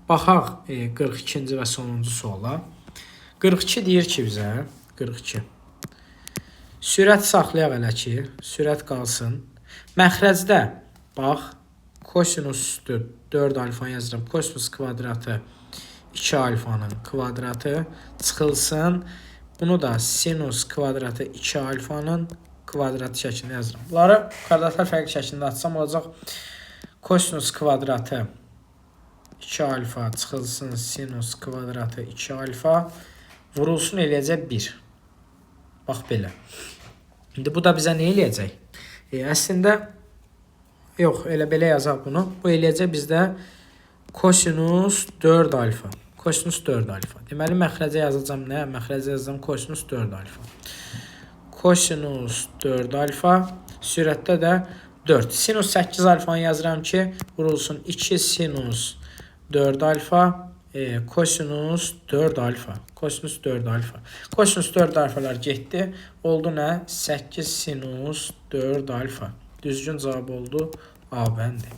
Baxaq 42-ci və sonuncu suala. 42 deyir ki bizə, 42. Sürət saxlayaq elə ki, sürət qalsın. Məxrəcdə, bax, kosinus üstü 4 alfa yazıram. Kosinus kvadratı 2 alfanın kvadratı çıxılsın. Bunu da sinus kvadratı 2 alfanın kvadratı şəklində yazıram. Bunları kvadratlar fərqli şəklində açsam olacaq. Kosinus kvadratı 2 alfa çıxılsın sinus kvadratı 2 alfa vurulsun eləyəcək 1. Bax belə. İndi bu da bizə nə eləyəcək? Əslində yox, elə belə yazaq bunu. Bu eləyəcək bizdə kosinus 4 alfa. Kosinus 4 alfa. Deməli məxrəcə yazacağam nə? Məxrəcə yazacağam kosinus 4 alfa. Kosinus 4 alfa. Sürətdə də 4. Sinus 8 alfanı yazıram ki, vurulsun 2 sinus 4 alfa kosinus 4 alfa. Kosinus 4 alfa. Kosinus 4 alfalar getdi. Oldu nə? 8 sinus 4 alfa. Düzgün cavab oldu A bəndi.